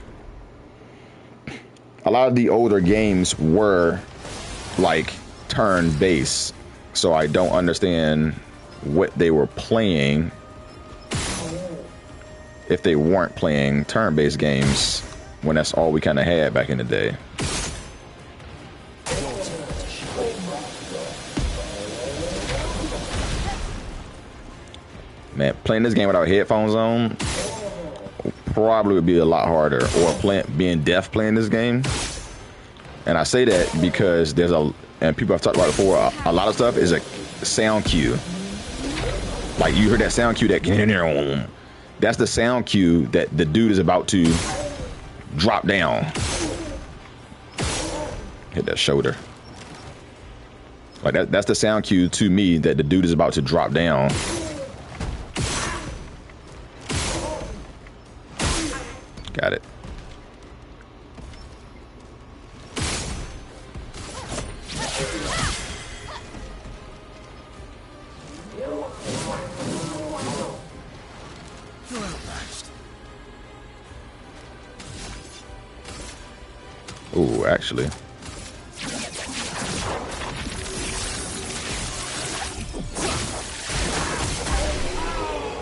a lot of the older games were, like, turn-based, so I don't understand what they were playing if they weren't playing turn-based games, when that's all we kind of had back in the day. Man, playing this game without headphones on probably would be a lot harder, or being deaf playing this game. And I say that because and people have talked about it before, a lot of stuff is a sound cue. Like you heard that sound cue, that's the sound cue that the dude is about to drop down. Hit that shoulder. Like that's the sound cue to me that the dude is about to drop down. Got it. Oh, actually.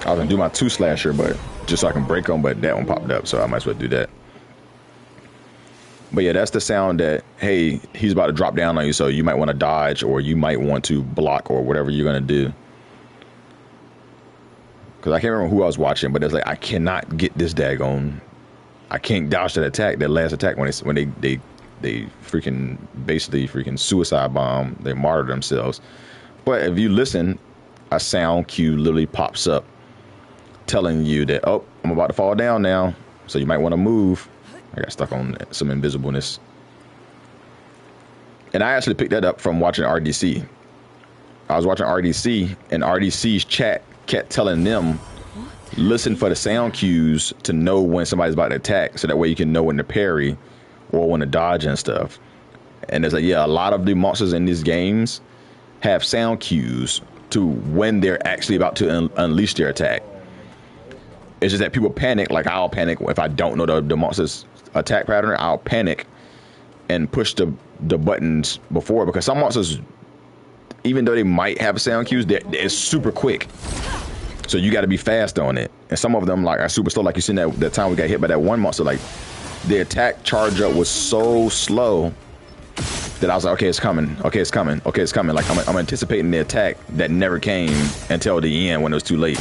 I was gonna do my 2 slasher, but just so I can break them, but that one popped up, so I might as well do that. But yeah, that's the sound that, hey, he's about to drop down on you, so you might want to dodge, or you might want to block, or whatever you're gonna do. Because I can't remember who I was watching, but it's like, I cannot get this daggone. I can't dodge that attack, that last attack, when they freaking basically freaking suicide bomb, they martyr themselves. But if you listen, a sound cue literally pops up telling you that, oh, I'm about to fall down now, so you might want to move. I got stuck on some invisibleness. And I actually picked that up from watching RDC. I was watching RDC, and RDC's chat kept telling them, listen for the sound cues to know when somebody's about to attack, so that way you can know when to parry or when to dodge and stuff. And it's like, yeah, a lot of the monsters in these games have sound cues to when they're actually about to unleash their attack. It's just that people panic. Like, I'll panic if I don't know the monster's attack pattern. I'll panic and push the buttons before, because some monsters, even though they might have sound cues, they're super quick. So you got to be fast on it. And some of them like are super slow. Like you seen that time we got hit by that one monster, like the attack charge up was so slow that I was like, okay, it's coming. Okay, it's coming. Okay, it's coming. Like I'm anticipating the attack that never came until the end when it was too late.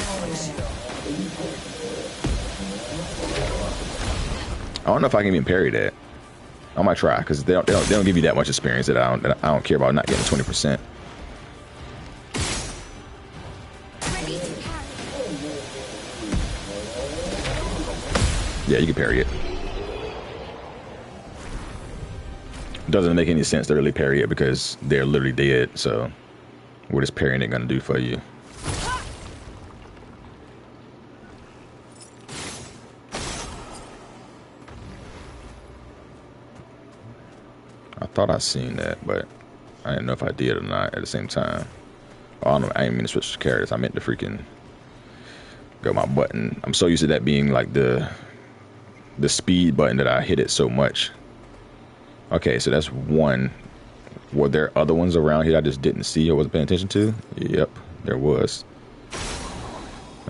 I don't know if I can even parry that. I might try, because they don't give you that much experience that I don't care about not getting 20%. Yeah, you can parry it. Doesn't make any sense to really parry it because they're literally dead. So what is parrying it gonna do for you? I thought I seen that, but I didn't know if I did or not at the same time. Oh, I don't know. I didn't mean to switch characters. I meant to freaking go my button. I'm so used to that being like the speed button that I hit it so much. Okay, so that's one. Were there other ones around here I just didn't see or wasn't paying attention to? Yep, there was.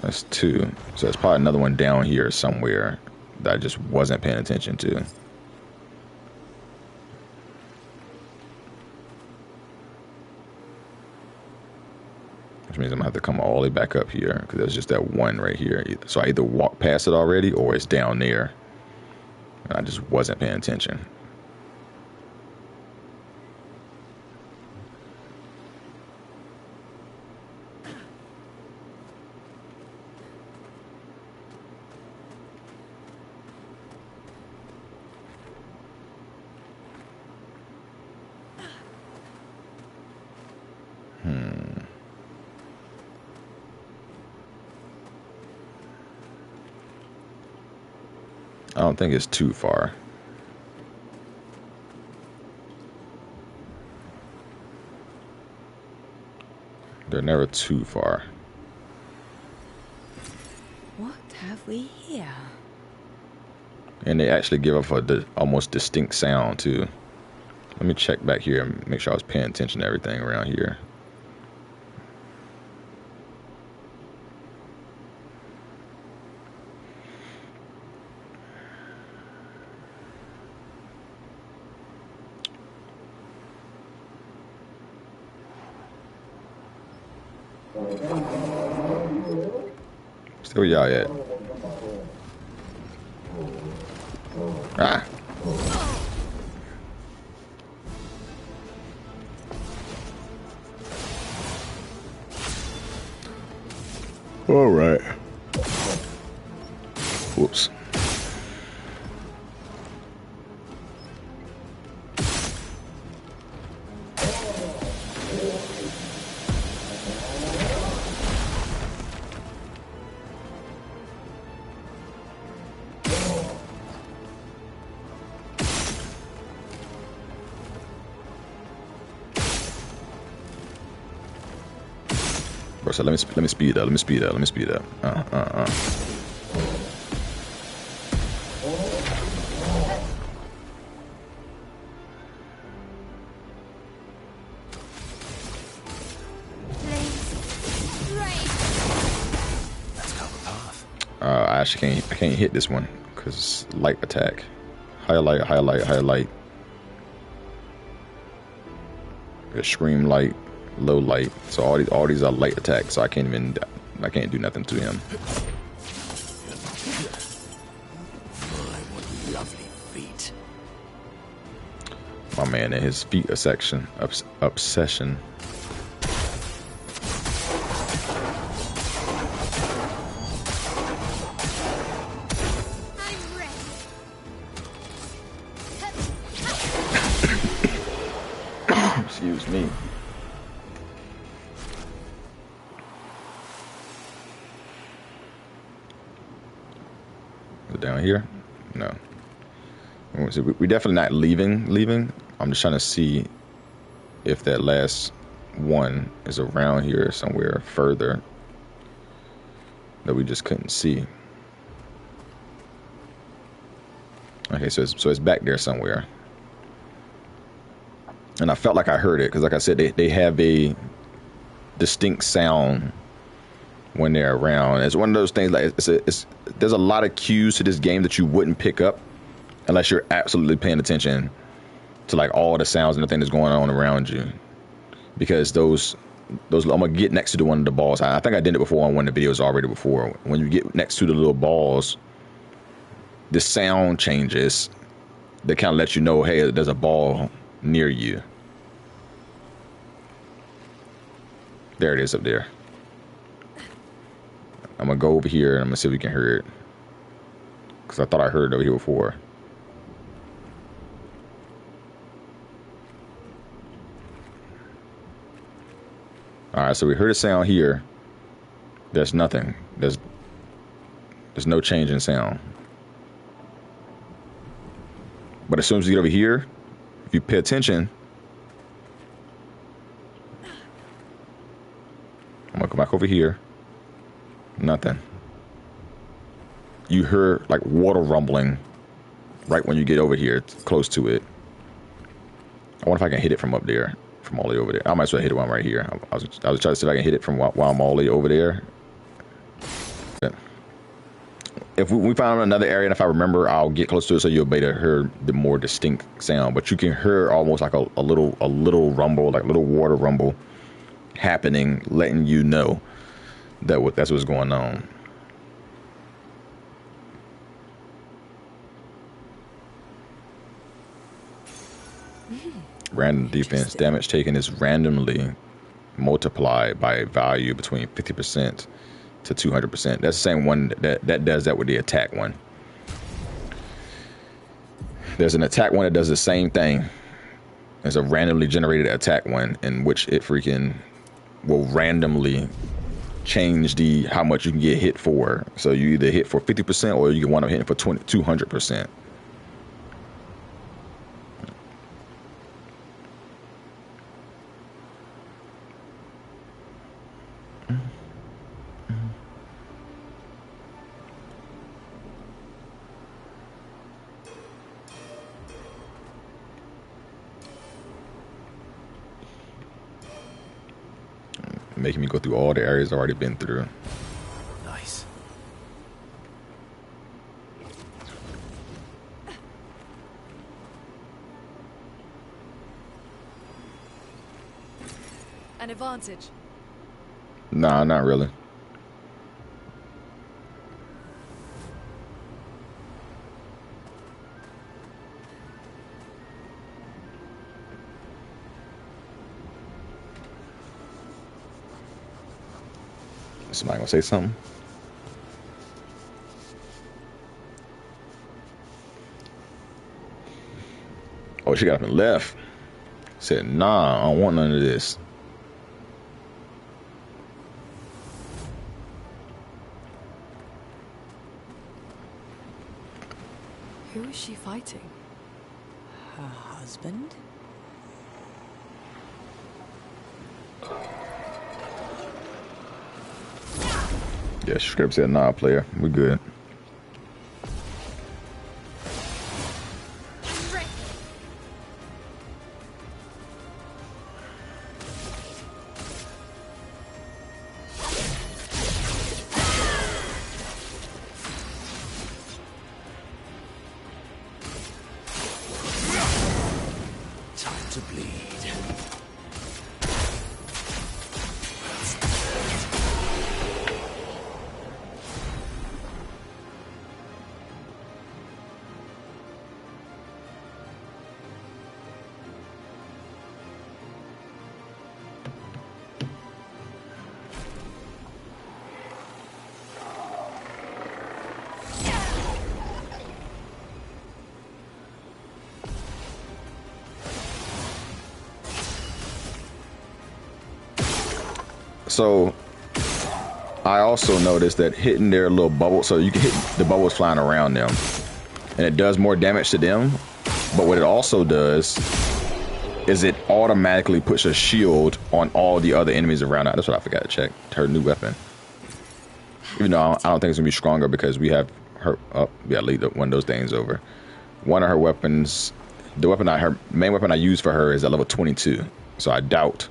That's 2. So there's probably another one down here somewhere that I just wasn't paying attention to. Which means I'm gonna have to come all the way back up here, because there's just that one right here. So I either walked past it already or it's down there. And I just wasn't paying attention. I don't think it's too far. They're never too far. What have we here? And they actually give off a almost distinct sound too. Let me check back here and make sure I was paying attention to everything around here. Still where y'all at? Ah! So let me speed up. Let me speed up. Let me speed up. I actually can't hit this one because it's light attack. Highlight, highlight, highlight. Extreme light, low light. So all these are light attacks. So I can't do nothing to him. My, what lovely feet. My man and his feet obsession. Excuse me. Is it down here? No. So we're definitely not leaving. I'm just trying to see if that last one is around here somewhere further that we just couldn't see. Okay, so it's back there somewhere. And I felt like I heard it because, like I said, they have a distinct sound when they're around. It's one of those things like there's a lot of cues to this game that you wouldn't pick up unless you're absolutely paying attention to like all the sounds and everything that's going on around you. Because those I'm gonna get next to one of the balls. I think I did it before on one of the videos already before. When you get next to the little balls, the sound changes. They kind of let you know, hey, there's a ball near you. There it is up there. I'm gonna go over here and I'm gonna see if we can hear it, because I thought I heard it over here before. Alright, so we heard a sound here. There's nothing. There's no change in sound. But as soon as you get over here, if you pay attention, I'm gonna come back over here. Nothing. You hear like water rumbling right when you get over here, close to it. I wonder if I can hit it from up there, from all the way over there. I might as well hit it while I'm right here. I was trying to see if I can hit it from while I'm all the way over there. If we find another area, and if I remember, I'll get close to it so you'll be able to hear the more distinct sound. But you can hear almost like a little rumble, like a little water rumble happening, letting you know that that's what's going on. Random defense damage taken is randomly multiplied by a value between 50% to 200%. That's the same one that does that with the attack one. There's an attack one that does the same thing. There's a randomly generated attack one in which it freaking will randomly change how much you can get hit for. So you either hit for 50% or you can wind up hitting for 200%. Making me go through all the areas I've already been through. Nice. An advantage. Nah, not really. Somebody gonna say something? Oh, she got up and left. Said, nah, I don't want none of this. Who is she fighting? Her husband? Yeah, script said nah, player. We good. Time to bleed. So I also noticed that hitting their little bubble, so you can hit the bubbles flying around them, and it does more damage to them. But what it also does is it automatically puts a shield on all the other enemies around her. That's what I forgot to check. Her new weapon. Even though I don't think it's gonna be stronger because we have her. Oh, we gotta leave one of those things over. One of her weapons, her main weapon I use for her is at level 22. So I doubt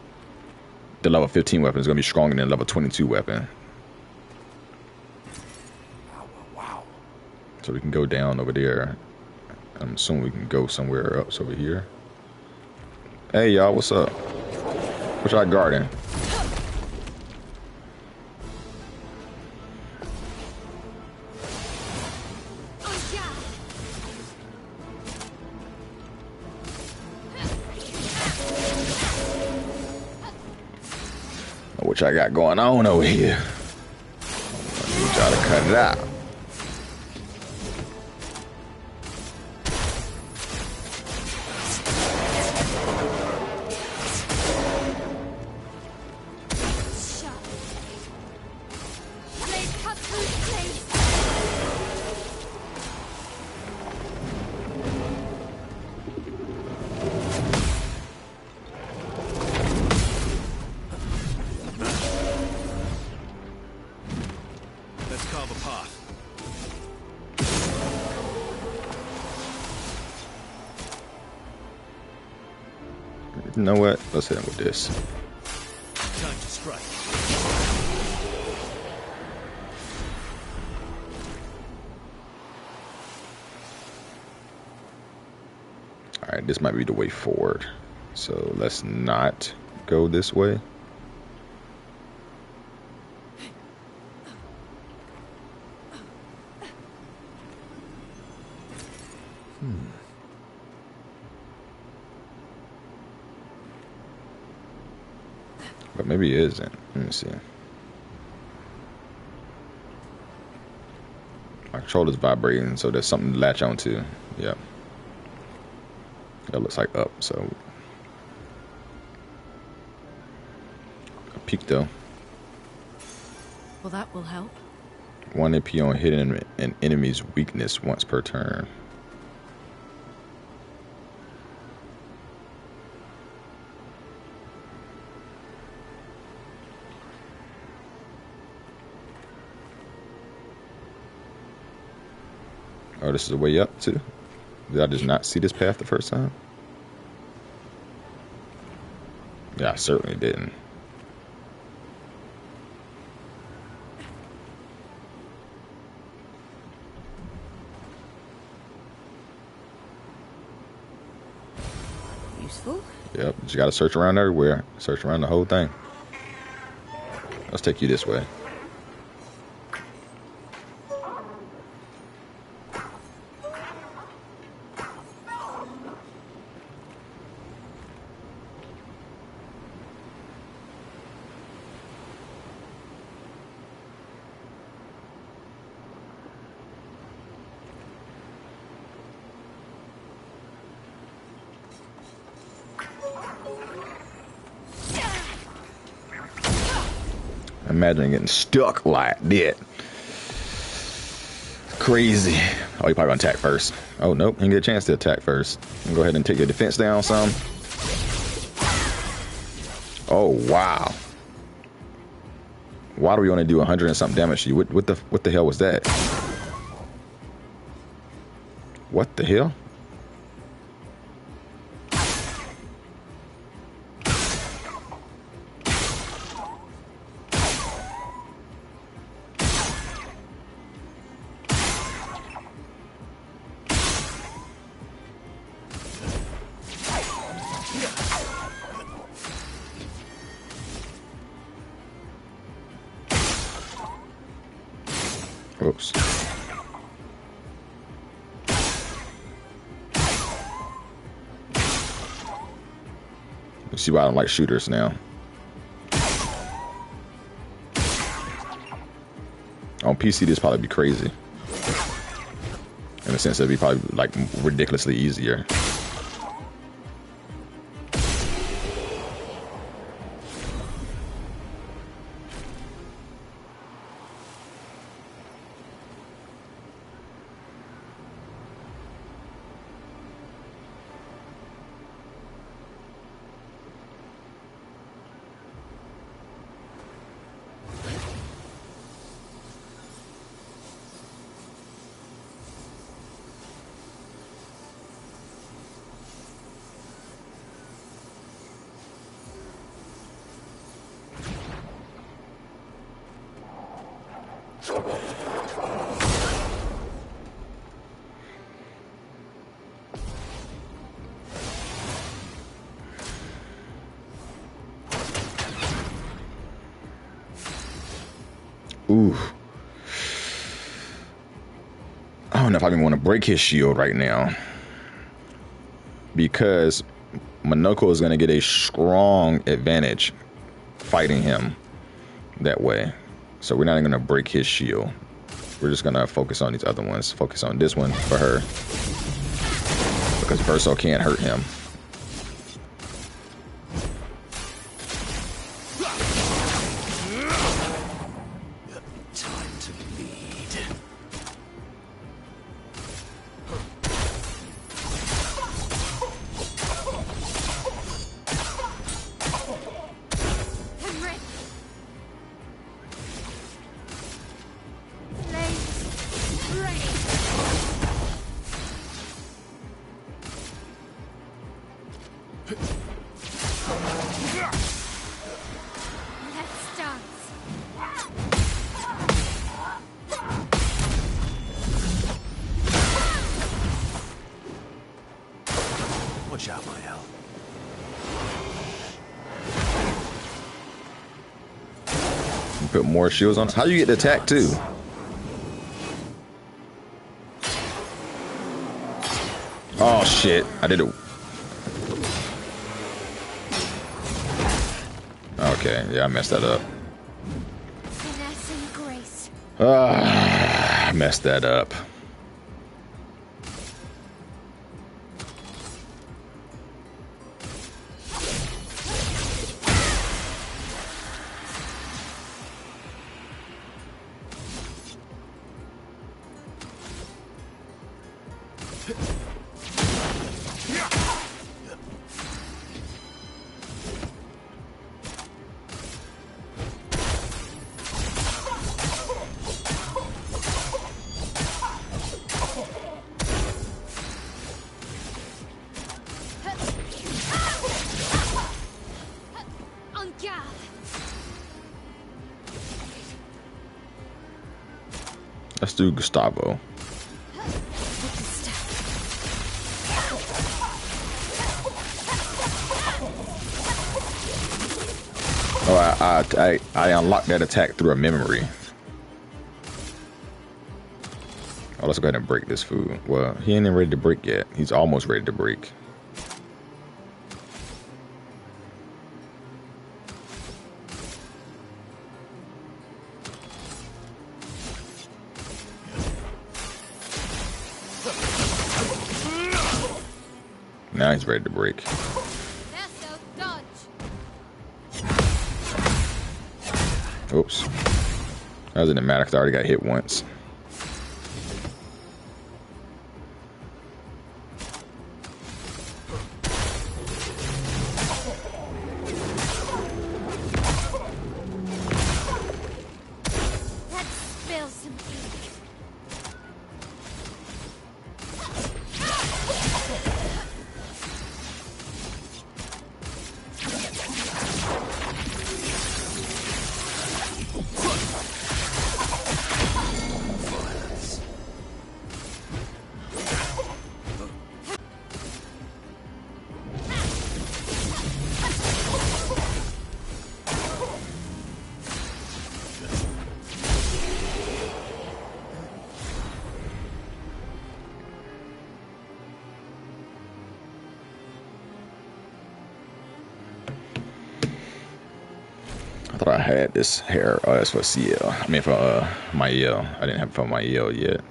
the level 15 weapon is going to be stronger than the level 22 weapon. Wow. So we can go down over there. I'm assuming we can go somewhere else over here. Hey, y'all, what's up? What y'all guarding? What y'all got going on over here? I need y'all to cut it out. You know what? Let's hit him with this. Time to strike. Alright, this might be the way forward. So let's not go this way. But maybe it isn't. Let me see. My controller's vibrating, so there's something to latch onto. Yep. That looks like up, so. A peek though. Well, that will help. 1 AP on hitting an enemy's weakness once per turn. Oh, this is the way up too? Did I just not see this path the first time? Yeah, I certainly didn't. Useful. Yep, you gotta search around everywhere. Search around the whole thing. Let's take you this way. Imagine getting stuck like that. Crazy. Oh, you probably gonna attack first. Oh, nope. You didn't get a chance to attack first. Go ahead and take your defense down some. Oh, wow. Why do we only do 100 and something damage to you? What the hell was that? What the hell? Oops. You see why I don't like shooters now. On PC, this probably be crazy. In a sense, it'd be probably like ridiculously easier. Ooh. I don't know if I even want to break his shield right now. Because Monoko is going to get a strong advantage fighting him that way. So we're not even going to break his shield. We're just going to focus on these other ones. Focus on this one for her. Because Verso can't hurt him. Watch out, my hell. Put more shields on. How do you get the attack too? Oh shit! I did it. Okay, yeah, I messed that up. Finesse and grace. I messed that up. Let's do Gustavo. Oh, I unlocked that attack through a memory. Oh, let's go ahead and break this food. Well, he ain't even ready to break yet. He's almost ready to break. Now he's ready to break. Oops. That doesn't matter because I already got hit once. thought I had this hair. Oh, that's for CL. I mean, for my EL. I didn't have it for my EL yet.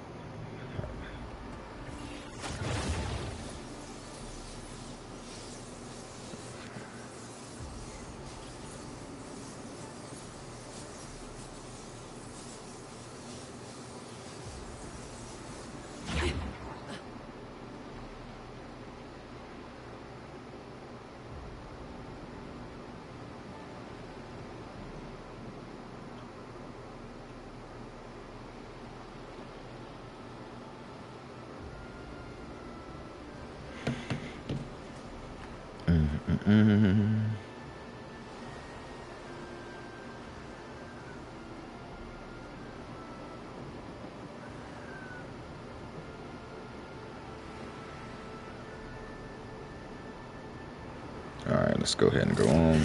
Alright, let's go ahead and go on.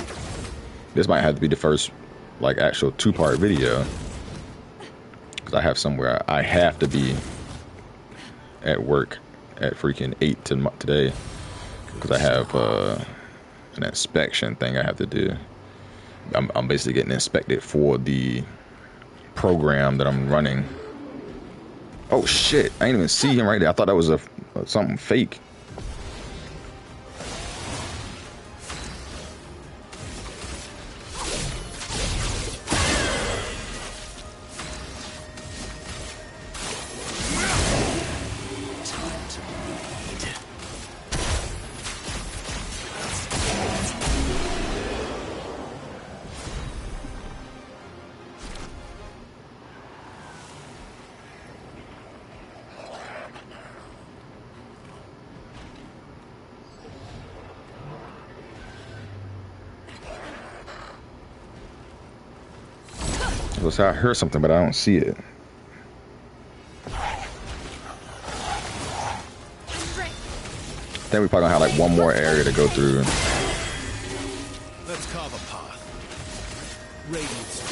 This might have to be the first, like, actual two-part video. Because I have somewhere I have to be at work at freaking 8 today. Because I have an inspection thing I have to do. I'm basically getting inspected for the program that I'm running. Oh shit, I didn't even see him right there. I thought that was something fake. So I heard something, but I don't see it. I think we probably gonna have like one more area to go through. Let's carve a path. Radiance.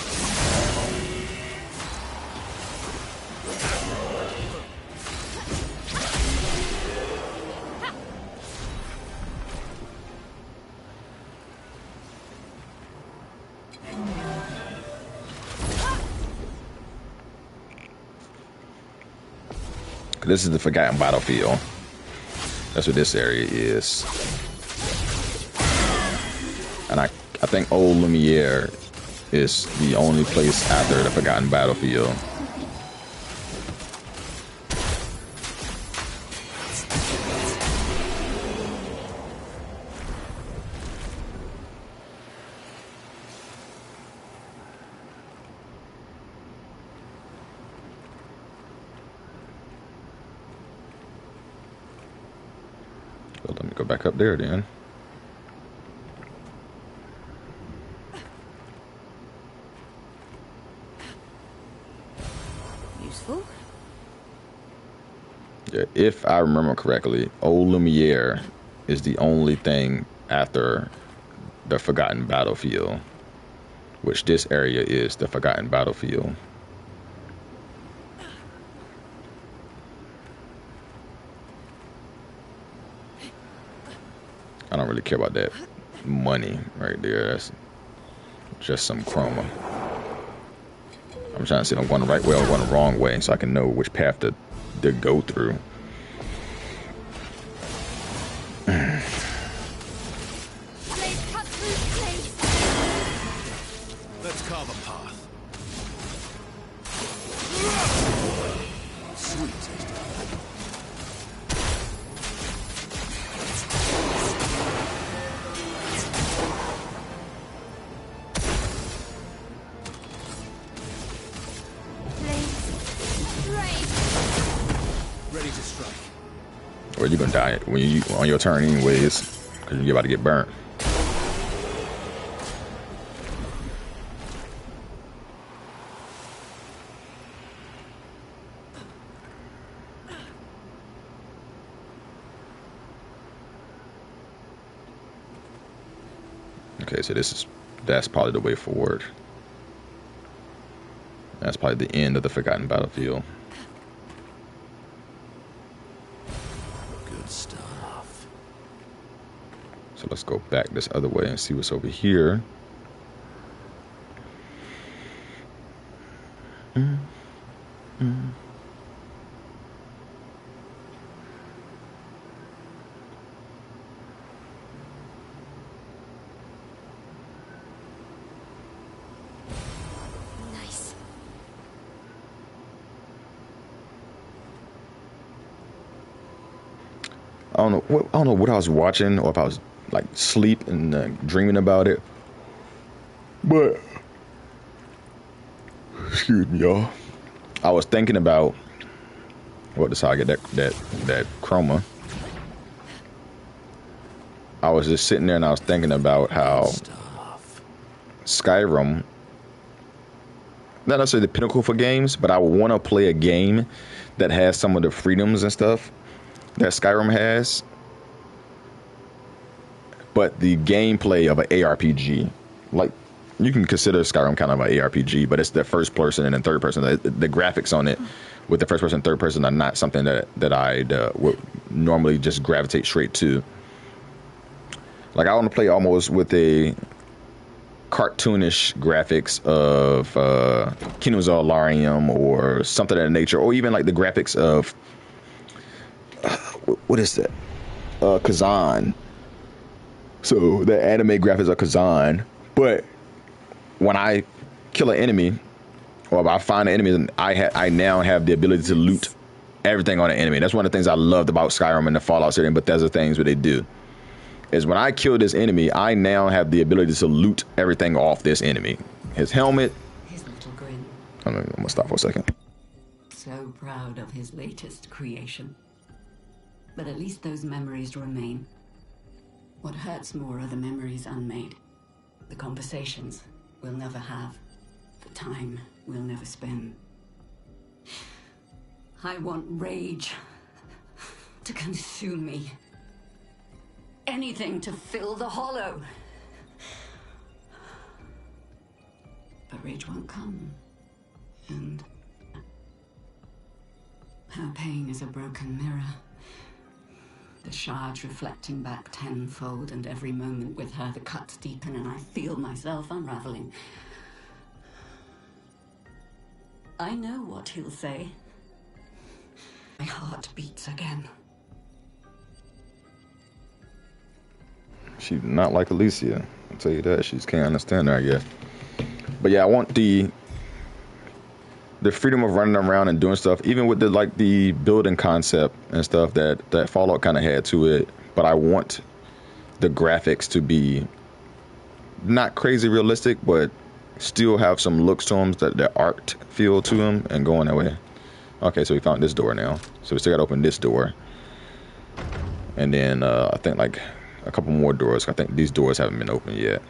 This is the Forgotten Battlefield. That's what this area is. And I think Old Lumiere is the only place after the Forgotten Battlefield. Let me go back up there then. Useful. Yeah, if I remember correctly, Old Lumiere is the only thing after the Forgotten Battlefield, which this area is the Forgotten Battlefield. I don't really care about that money right there. That's just some chroma. I'm trying to see if I'm going the right way or going the wrong way so I can know which path to go through. Let's carve a path. Sweet taste. Ready to strike. Or you're gonna die when you on your turn anyways, because you're about to get burnt. Okay, so that's probably the way forward. That's probably the end of the Forgotten Battlefield. Good stuff. So let's go back this other way and see what's over here. I don't know what I was watching, or if I was like sleep and dreaming about it. But excuse me, y'all. I was thinking about this how I get that chroma. I was just sitting there and I was thinking about how Skyrim, not necessarily the pinnacle for games, but I want to play a game that has some of the freedoms and stuff that Skyrim has, but the gameplay of an ARPG. Like, you can consider Skyrim kind of an ARPG, but it's the first person and then third person. The graphics on it with the first person and third person are not something that I'd would normally just gravitate straight to. Like, I want to play almost with a cartoonish graphics of Kingdoms of Alarium or something of that nature, or even like the graphics of what is that? Kazan. So the anime graphics of Kazan, but when I kill an enemy, or if I find an enemy, then I now have the ability to loot everything on an enemy. That's one of the things I loved about Skyrim and the Fallout series, but there's the things what they do. Is when I kill this enemy, I now have the ability to loot everything off this enemy. His helmet. His little grin. I'm gonna stop for a second. So proud of his latest creation. But at least those memories remain. What hurts more are the memories unmade. The conversations we'll never have. The time we'll never spend. I want rage to consume me. Anything to fill the hollow. But rage won't come. And her pain is a broken mirror. The shards reflecting back tenfold, and every moment with her the cuts deepen and I feel myself unraveling. I know what he'll say. My heart beats again. She's not like Alicia. I'll tell you that. She just can't understand her, I guess. But yeah, I want the freedom of running around and doing stuff, even with the building concept and stuff that Fallout kind of had to it. But I want the graphics to be not crazy realistic, but still have some looks to them, that the art feel to them, and going that way. Okay, so we found this door now. So we still got to open this door. And then I think like a couple more doors. I think these doors haven't been opened yet.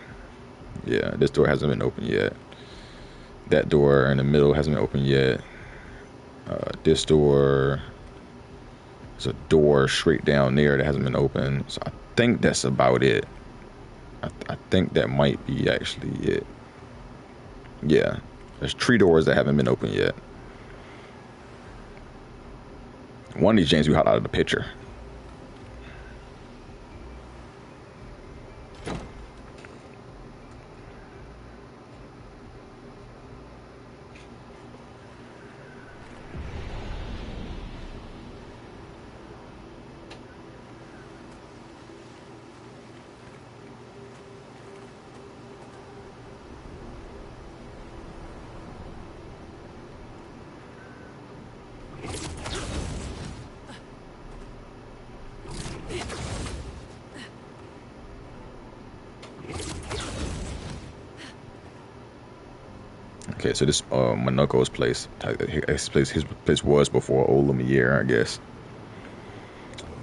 Yeah, this door hasn't been opened yet. That door in the middle hasn't been opened yet. This door, there's a door straight down there that hasn't been opened. So I think that's about it. I think that might be actually it. Yeah, there's 3 doors that haven't been opened yet. One of these James we hot out of the picture. Okay, so this Monoko's place. His place was before Old Lumiere, I guess.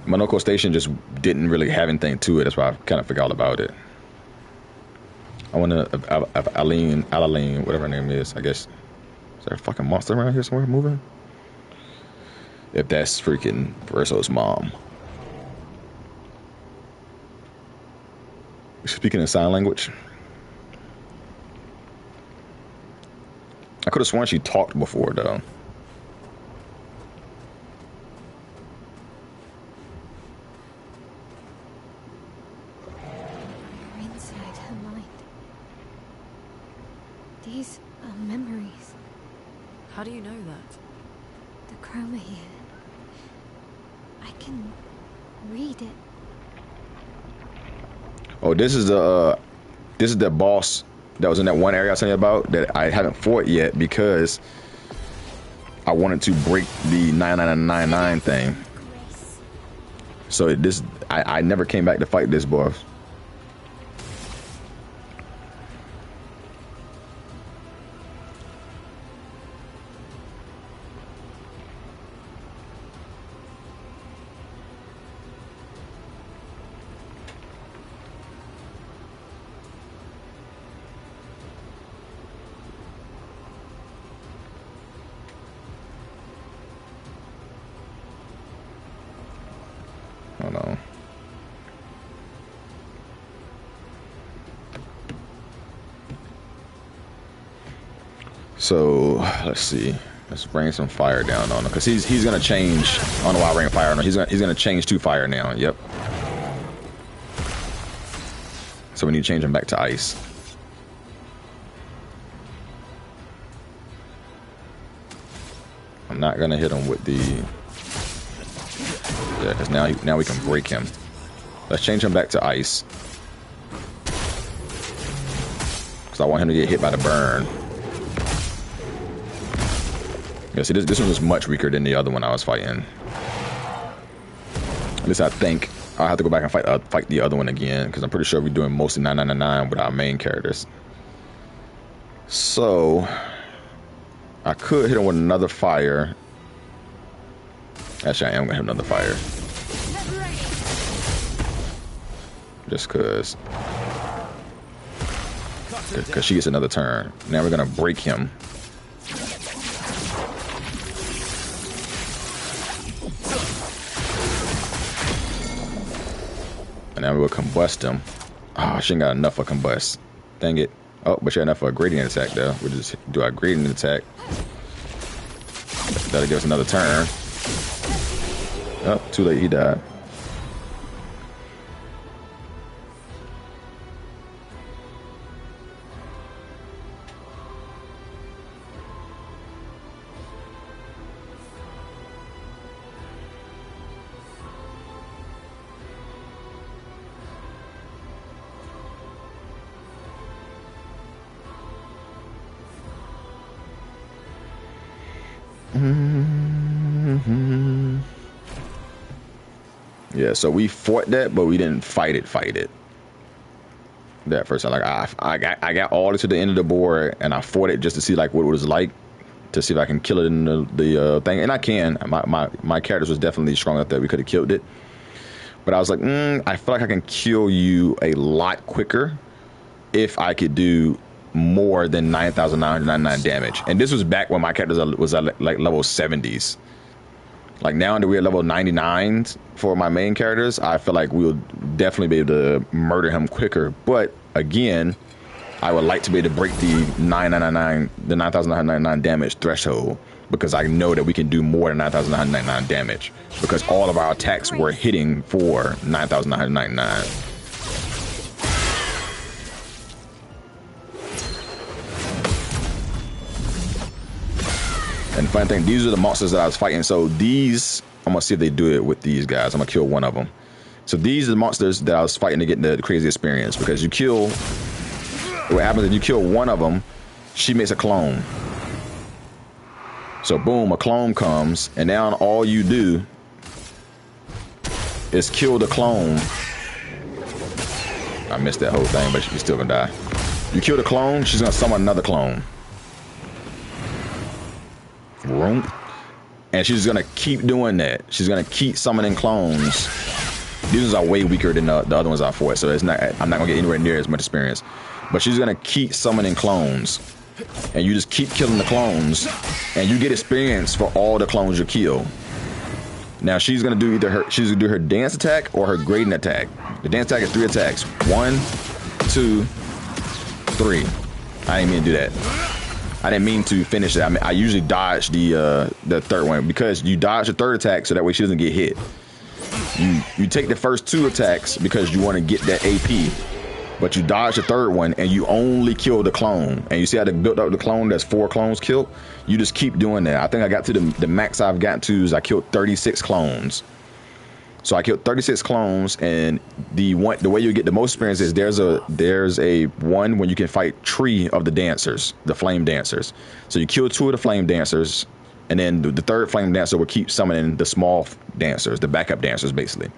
Monoko Station just didn't really have anything to it. That's why I kind of forgot about it. I wonder if Aline, whatever her name is, I guess. Is there a fucking monster around here somewhere moving? If that's freaking Verso's mom. Speaking in sign language. I could have sworn she talked before, though. You're inside her mind. These are memories. How do you know that? The chroma here. I can read it. Oh, this is the boss that was in that one area I was telling you about that I haven't fought yet because I wanted to break the 9999 thing. So this, I never came back to fight this boss. Hold on. So let's see. Let's bring some fire down on him because he's gonna change. I don't know why I bring fire on him. He's gonna change to fire now. Yep. So we need to change him back to ice. I'm not gonna hit him with the. Yeah, because now we can break him. Let's change him back to ice. Because I want him to get hit by the burn. Yeah, see, this one was much weaker than the other one I was fighting. At least I think. I'll have to go back and fight the other one again, because I'm pretty sure we're doing mostly 999 with our main characters. So, I could hit him with another fire. Actually, I am going to hit another fire. Just because. Because she gets another turn. Now we're going to break him. And now we'll combust him. Oh, she ain't got enough for combust. Dang it. Oh, but she had enough for a gradient attack, though. We'll just do our gradient attack. That'll give us another turn. Oh, too late, he died. Yeah, so we fought that, but we didn't fight it. That first time, like I got all the way to the end of the board, and I fought it just to see like what it was like, to see if I can kill it in the thing, and I can. My characters was definitely strong enough that we could have killed it, but I was like, I feel like I can kill you a lot quicker if I could do more than 9,999 damage. And this was back when my characters was at like level 70s. Like now that we're at level 99s for my main characters, I feel like we'll definitely be able to murder him quicker. But again, I would like to be able to break the 9,999 damage threshold, because I know that we can do more than 9,999 damage, because all of our attacks were hitting for 9,999. And funny thing, these are the monsters that I was fighting. So these, I'm gonna see if they do it with these guys. I'm gonna kill one of them. So these are the monsters that I was fighting to get the crazy experience, because you kill, what happens if you kill one of them, she makes a clone. So boom, a clone comes, and now all you do is kill the clone. I missed that whole thing, but she's still gonna die. You kill the clone, she's gonna summon another clone. And she's gonna keep doing that. She's gonna keep summoning clones. These ones are way weaker than the other ones I fought, so it's not. I'm not gonna get anywhere near as much experience. But she's gonna keep summoning clones, and you just keep killing the clones, and you get experience for all the clones you kill. Now she's gonna do she's gonna do her dance attack or her grading attack. The dance attack is 3 attacks. 1, 2, 3. I didn't mean to do that. I didn't mean to finish it. I mean, I usually dodge the third one, because you dodge the third attack so that way she doesn't get hit. You take the first 2 attacks because you want to get that AP, but you dodge the third one and you only kill the clone. And you see how they built up the clone? That's 4 clones killed. You just keep doing that. I think I got to the max I've gotten to is I killed 36 clones. So I killed 36 clones, and the way you get the most experience is there's a one when you can fight 3 of the dancers, the flame dancers. So you kill 2 of the flame dancers, and then the third flame dancer will keep summoning the small dancers, the backup dancers, basically.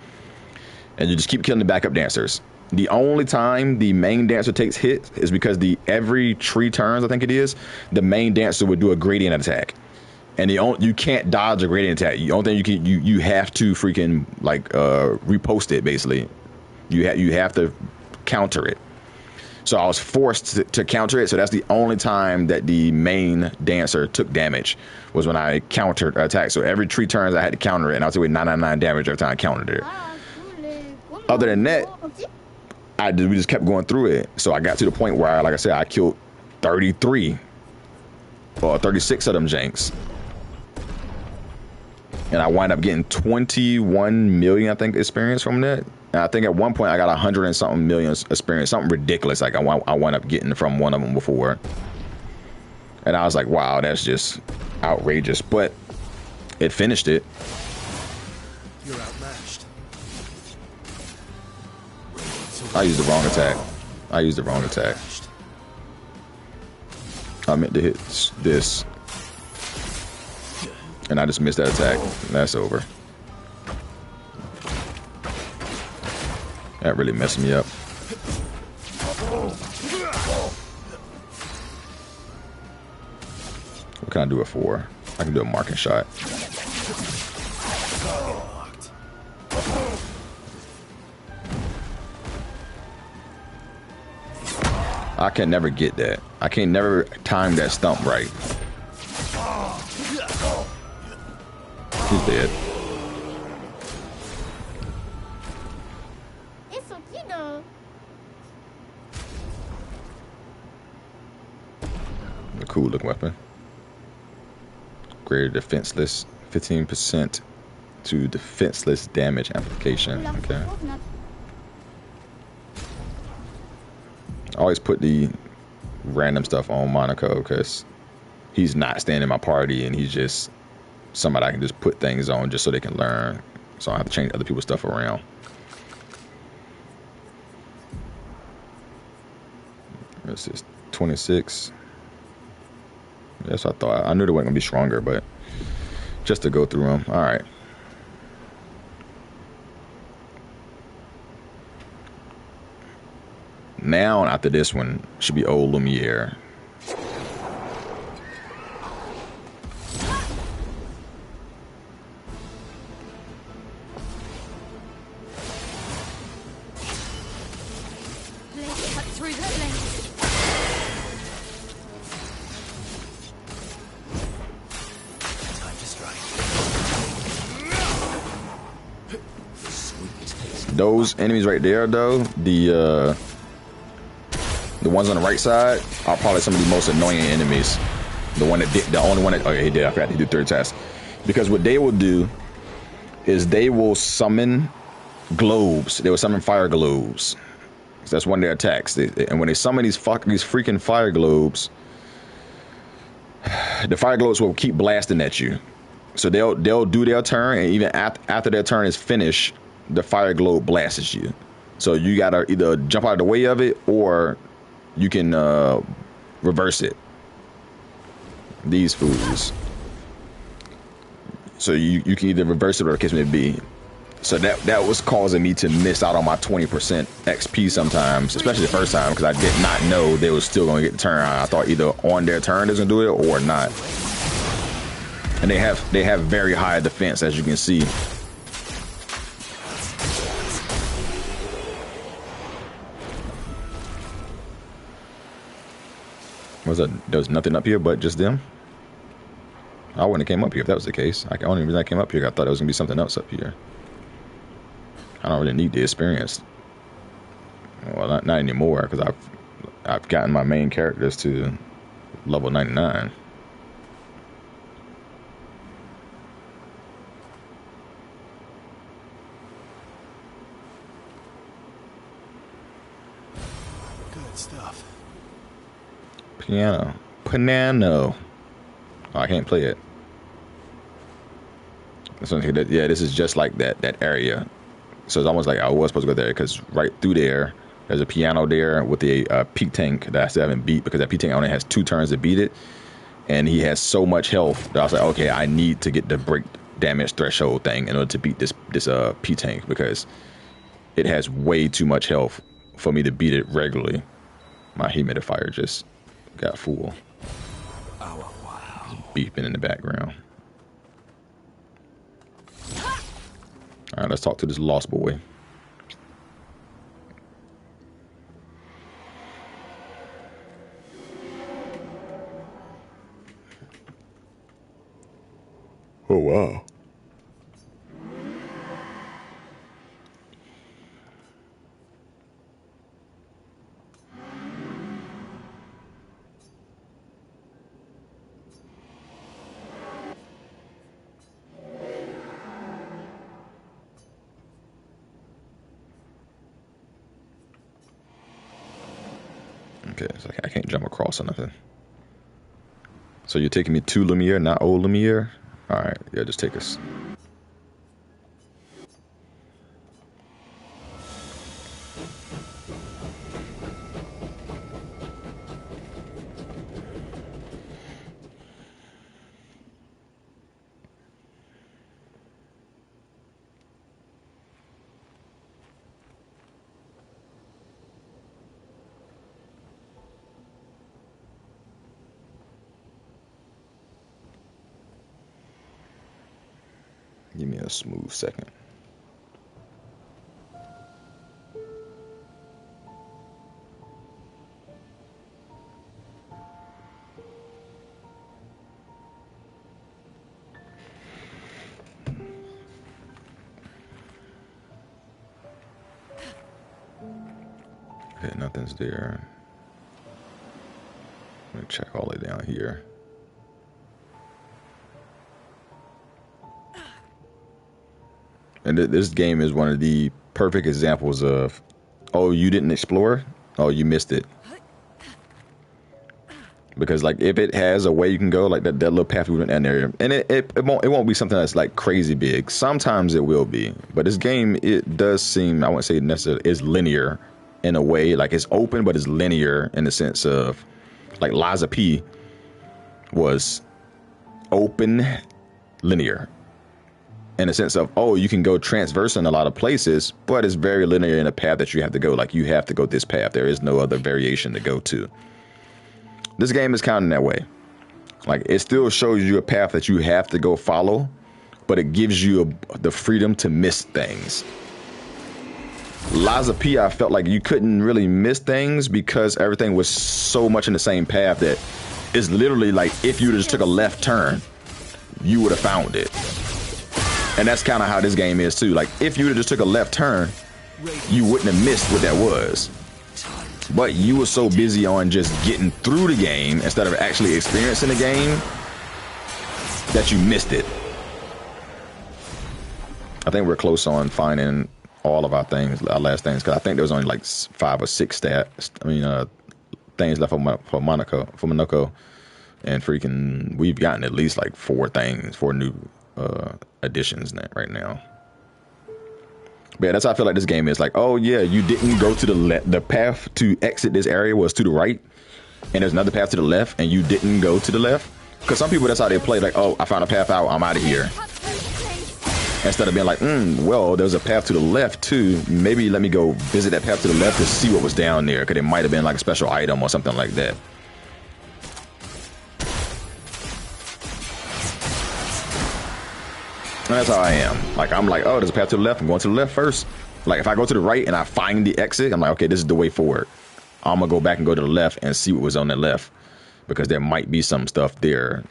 and you just keep killing the backup dancers. The only time the main dancer takes hits is because every 3 turns, I think it is, the main dancer would do a gradient attack, and you can't dodge a gradient attack. The only thing you have to freaking like repost it. Basically, you have to counter it. So I was forced to counter it. So that's the only time that the main dancer took damage, was when I countered attack. So every 3 turns I had to counter it, and I was doing 999 damage every time I countered it. Other than that, we just kept going through it. So I got to the point where, like I said, I killed 33 or 36 of them janks. And I wind up getting 21 million, I think, experience from that. And I think at one point I got 100 and something million experience, something ridiculous. Like I wound up getting from one of them before. And I was like, wow, that's just outrageous. But it finished it. You're outmatched. I used the wrong attack. I meant to hit this. And I just missed that attack. That's over. That really messed me up. What can I do it for? I can do a marking shot. I can never get that. I can never time that stump right. He's dead. A cool looking weapon. Greater defenseless, 15% to defenseless damage amplification. Okay. I always put the random stuff on Monaco because he's not staying in my party, and he's just somebody I can just put things on just so they can learn, so I don't have to change other people's stuff around. This is 26. Yes, I thought. I knew they weren't gonna be stronger, but just to go through them. All right. Now after this one should be old Lumiere. Those enemies right there, though, the ones on the right side are probably some of the most annoying enemies. The only one that, oh yeah, he did. I forgot to do third test. Because what they will do is they will summon globes. They will summon fire globes. So that's one of their attacks. And when they summon these freaking fire globes, the fire globes will keep blasting at you. So they'll do their turn, and even after their turn is finished, the fire globe blasts you. So you gotta either jump out of the way of it, or you can reverse it. These fools. So you can either reverse it, or the case may be. So that was causing me to miss out on my 20% XP sometimes, especially the first time, because I did not know they were still going to get the turn. I thought either on their turn they're going to do it or not. And they have very high defense, as you can see. There's nothing up here but just them? I wouldn't have came up here if that was the case. The only reason I came up here, I thought there was going to be something else up here. I don't really need the experience. Well, not anymore, because I've gotten my main characters to level 99. Good stuff. Piano. Oh, I can't play it. Yeah, this is just like that area. So it's almost like I was supposed to go there, because right through there's a piano there with a peak tank that I still haven't beat, because that peak tank only has 2 turns to beat it, and he has so much health that I was like, okay, I need to get the break damage threshold thing in order to beat this peak tank, because it has way too much health for me to beat it regularly. My humidifier just got full. Oh, wow. Beeping in the background. Alright, let's talk to this lost boy. Oh, wow. Okay, so I can't jump across or nothing. So you're taking me to Lumiere, not old Lumiere? Alright, yeah, just take us. Give me a smooth second. Okay, nothing's there. I'm gonna check all the way down here. And this game is one of the perfect examples of, oh, you didn't explore? Oh, you missed it. Because like if it has a way you can go, like that little path we went in there, and it won't be something that's like crazy big. Sometimes it will be, but this game, it does seem, I wouldn't say necessarily is linear in a way, like it's open, but it's linear in the sense of like Liza P was open linear. In a sense of, oh, you can go transverse in a lot of places, but it's very linear in a path that you have to go. Like, you have to go this path. There is no other variation to go to. This game is kind of that way. Like, it still shows you a path that you have to go follow, but it gives you the freedom to miss things. Liza P, I felt like you couldn't really miss things because everything was so much in the same path that it's literally like if you just took a left turn, you would have found it. And that's kind of how this game is too. Like if you would have just took a left turn, you wouldn't have missed what that was. But you were so busy on just getting through the game instead of actually experiencing the game that you missed it. I think we're close on finding all of our things, our last things, because I think there was only like 5 or 6 things left for Monoko, and freaking we've gotten at least like 4 new additions right now. But yeah, that's how I feel like this game is. Like, oh yeah, you didn't go to the path to exit this area was to the right, and there's another path to the left, and you didn't go to the left. Because some people, that's how they play. Like, oh, I found a path out, I'm out of here. Instead of being like, well, there's a path to the left too. Maybe let me go visit that path to the left to see what was down there, because it might have been like a special item or something like that. And that's how I am. Like, I'm like, oh, there's a path to the left. I'm going to the left first. Like, if I go to the right and I find the exit, I'm like, okay, this is the way forward. I'm going to go back and go to the left and see what was on the left, because there might be some stuff there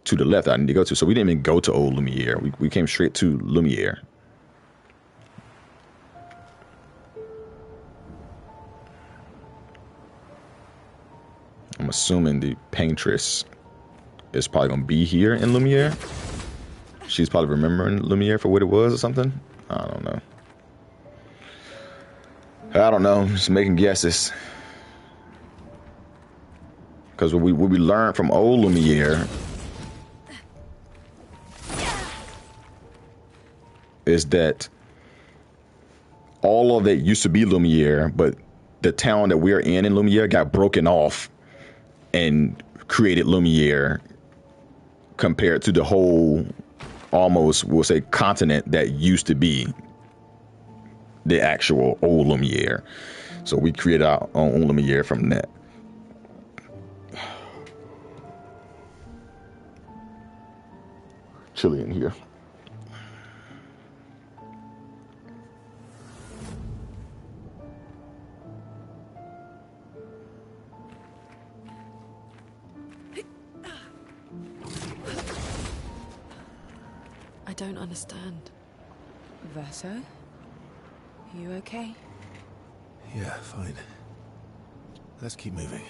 to the left that I need to go to. So we didn't even go to Old Lumiere. We came straight to Lumiere. I'm assuming the Paintress is probably going to be here in Lumiere. She's probably remembering Lumiere for what it was or something. I don't know. I don't know. Just making guesses. Because what we learned from Old Lumiere is that all of it used to be Lumiere, but the town that we're in Lumiere got broken off and created Lumiere compared to the whole, almost, we'll say, continent that used to be the actual old Lumiere. So we created our own Lumiere from that. Chilly in here. I don't understand. Verso? You okay? Yeah, fine. Let's keep moving.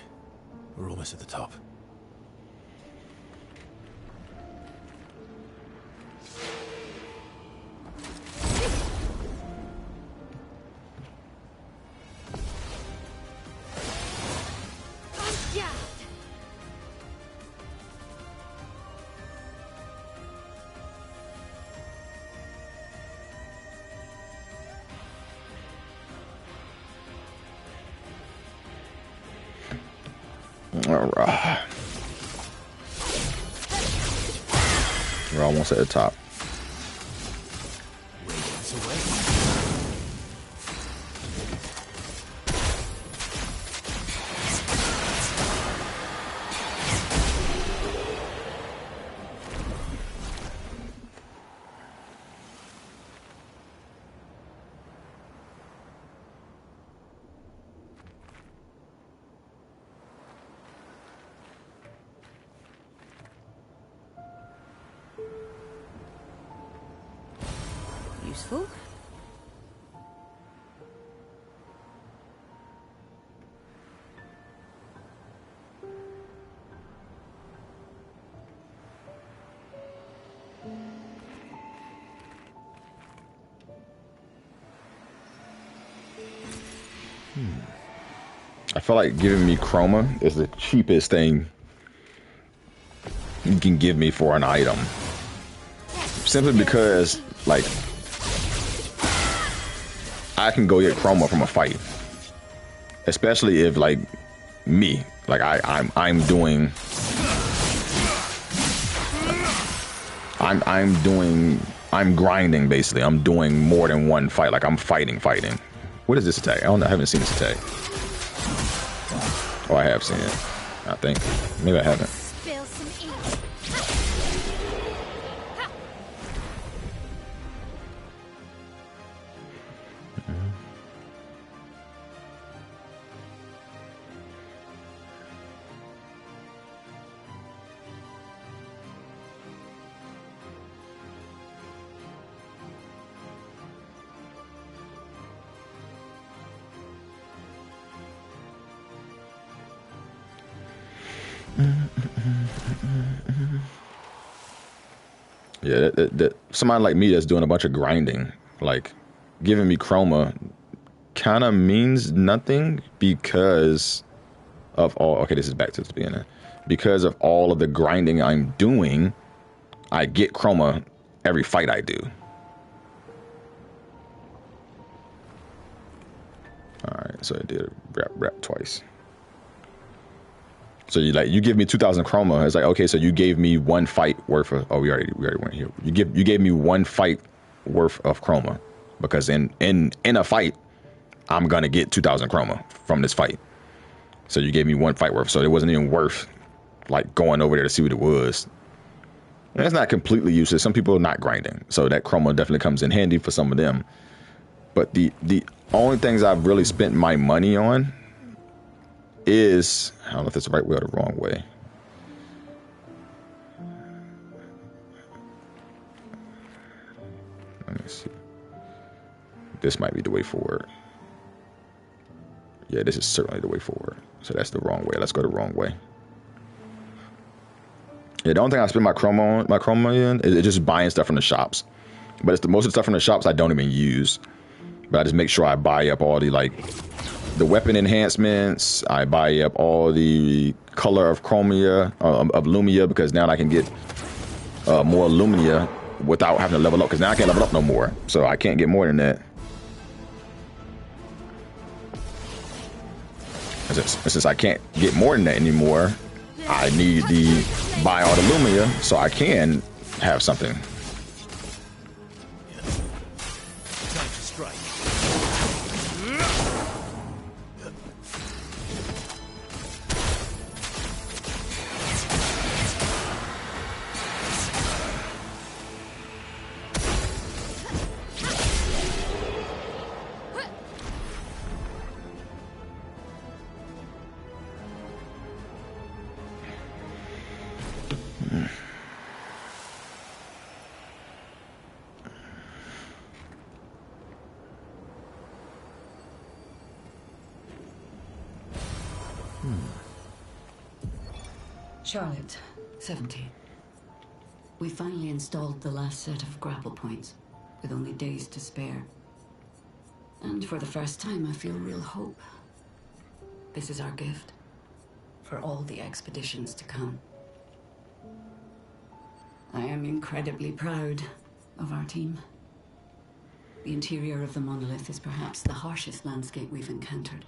We're almost at the top. All right. We're almost at the top. Useful? I feel like giving me chroma is the cheapest thing you can give me for an item. Simply because, like, I can go get chroma from a fight. Especially if, like, me. Like, I'm doing... I'm grinding, basically. I'm doing more than one fight. Like, I'm fighting. What is this attack? I don't know. I haven't seen this attack. Oh, I have seen it. I think. Maybe I haven't. Spill some ink. Yeah, that somebody like me that's doing a bunch of grinding, like giving me chroma, kind of means nothing because of all. Okay, this is back to the beginning. Because of all of the grinding I'm doing, I get chroma every fight I do. All right, so I did rap twice. So you give me 2,000 chroma. It's like, okay, so you gave me one fight worth of. Oh, we already went here. You gave me one fight worth of chroma, because in a fight, I'm gonna get 2,000 chroma from this fight. So you gave me one fight worth. So it wasn't even worth like going over there to see what it was. And it's not completely useless. Some people are not grinding, so that chroma definitely comes in handy for some of them. But the only things I've really spent my money on is, I don't know if it's the right way or the wrong way. Let me see. This might be the way forward. Yeah, this is certainly the way forward. So that's the wrong way. Let's go the wrong way. Yeah, the only thing I spend my chroma in is just buying stuff from the shops. But it's most of the stuff from the shops I don't even use. But I just make sure I buy up all the the weapon enhancements. I buy up all the color of chromia, of lumia, because now I can get more lumia without having to level up, because now I can't level up no more. So I can't get more than that. Since I can't get more than that anymore, I need to buy all the lumia so I can have something. Time to strike. Charlotte, 70. We finally installed the last set of grapple points, with only days to spare. And for the first time, I feel real hope. This is our gift, for all the expeditions to come. I am incredibly proud of our team. The interior of the monolith is perhaps the harshest landscape we've encountered.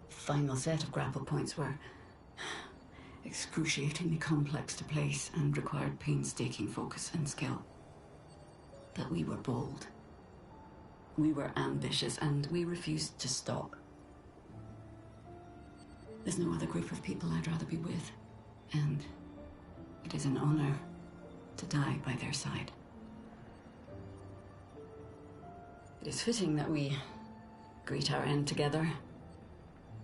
The final set of grapple points were excruciatingly complex to place and required painstaking focus and skill. But we were bold. We were ambitious, and we refused to stop. There's no other group of people I'd rather be with, and it is an honor to die by their side. It is fitting that we greet our end together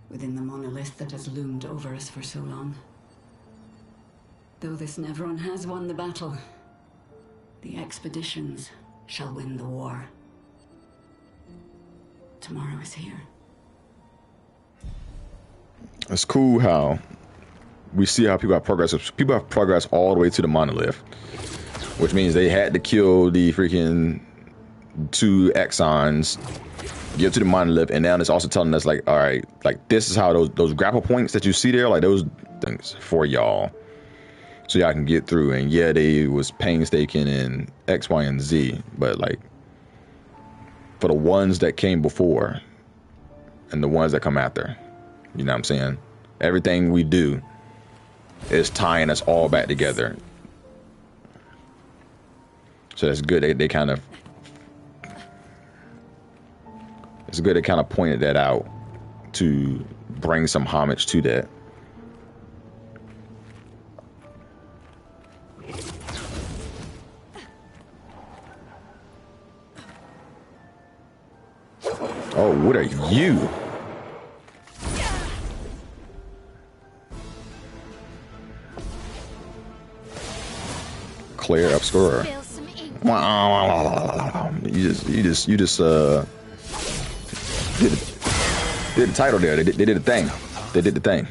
within the monolith that has loomed over us for so long. Though this Nevron has won the battle, the expeditions shall win the war. Tomorrow is here. It's cool how we see how people have progressed. People have progressed all the way to the monolith, which means they had to kill the freaking 2 Exons, get to the monolith, and now it's also telling us, like, all right, like, this is how those grapple points that you see there, like, those things for y'all, so y'all can get through. And yeah, they was painstaking in X, Y, and Z, but like, for the ones that came before and the ones that come after, you know what I'm saying? Everything we do is tying us all back together. So that's good. They kind of, it's good they kind of pointed that out to bring some homage to that. Oh, what are you? Clair Obscur. You just did the title there. They did the thing. They did the thing.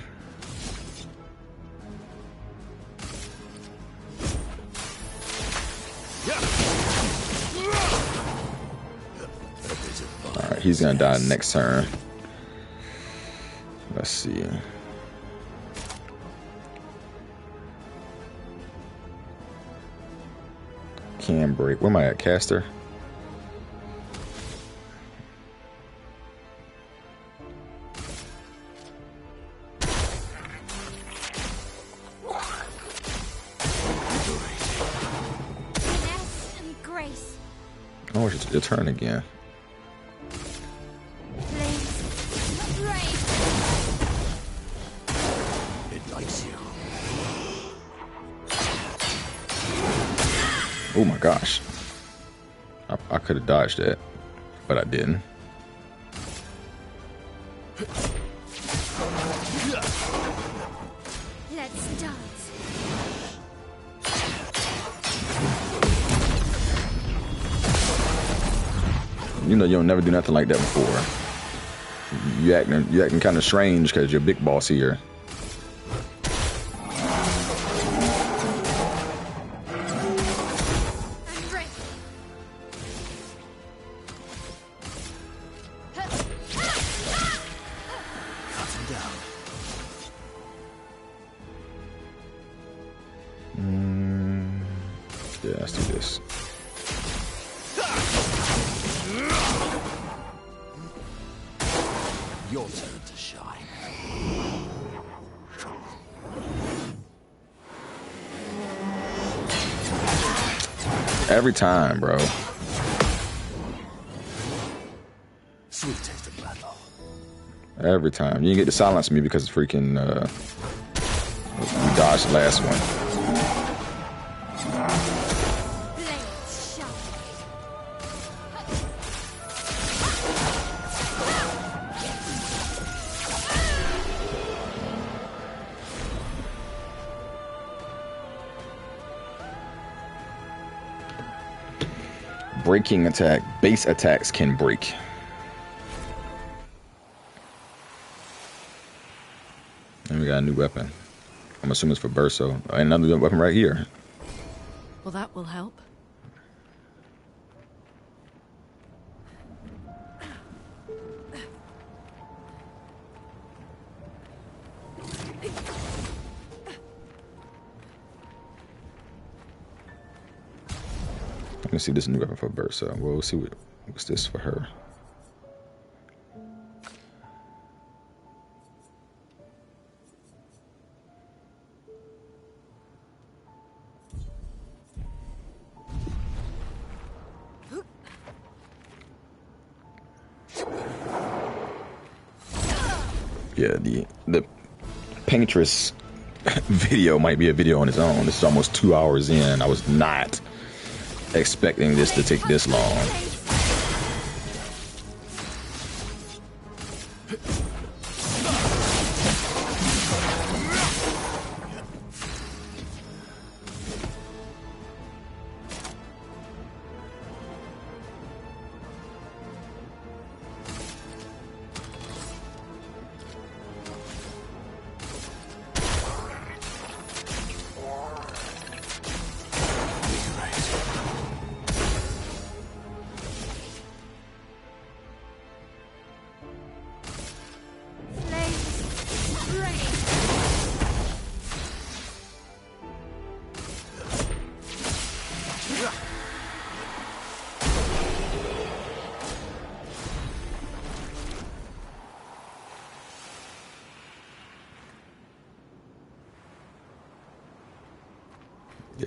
All right, he's gonna die next turn. Let's see. Can break. Where am I at, caster? Oh, it's your turn again. It likes you. Oh my gosh. I could have dodged that, but I didn't. Let's dance. You know, you don't never do nothing like that before. You acting kind of strange because you're big boss here. Yeah, let's do this. Your turn to shine. Every time, bro. Sweet taste of battle. Every time. You didn't get to silence me because freaking you dodged the last one. Breaking attack. Base attacks can break. And we got a new weapon. I'm assuming it's for Burso. Another weapon right here. Well, that will help. Let me see this new weapon for Bursa. Well, we'll see what's this for her. Yeah, the Paintress video might be a video on its own. This is almost 2 hours in. I was not expecting this to take this long.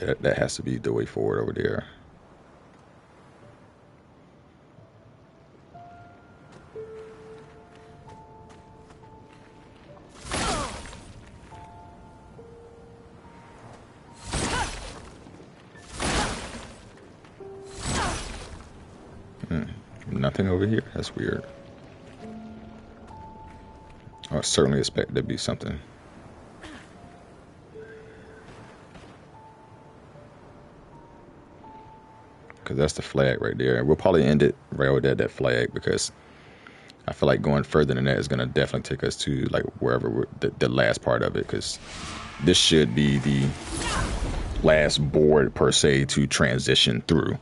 Yeah, that has to be the way forward over there. Nothing over here? That's weird. I certainly expect there to be something. Because that's the flag right there. We'll probably end it right with that flag, because I feel like going further than that is going to definitely take us to like wherever the last part of it, because this should be the last board per se to transition through.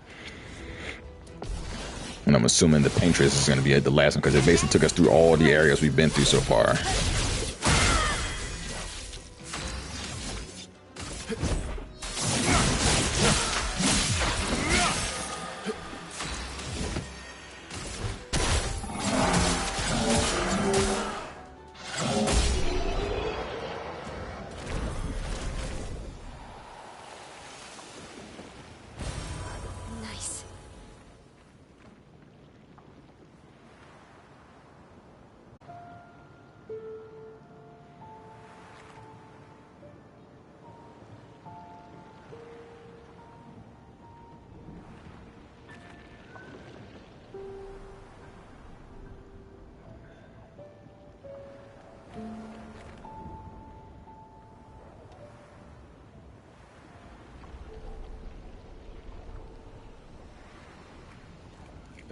And I'm assuming the Paintress is going to be at the last one, because it basically took us through all the areas we've been through so far.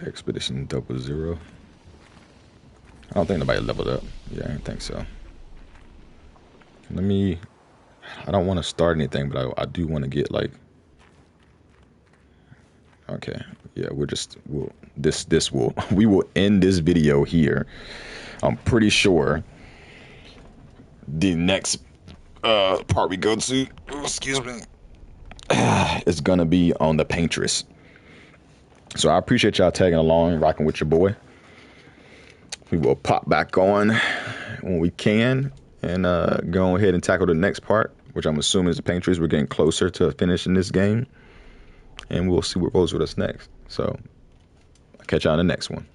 Expedition 00. I don't think nobody leveled up. Yeah, I don't think so. I don't want to start anything, but I do want to get like, okay, yeah, we will end this video here. I'm pretty sure the next part we go to, excuse me, is gonna be on the Paintress. So I appreciate y'all tagging along, rocking with your boy. We will pop back on when we can and go ahead and tackle the next part, which I'm assuming is the Paintress. We're getting closer to finishing this game, and we'll see what goes with us next. So I'll catch y'all in the next one.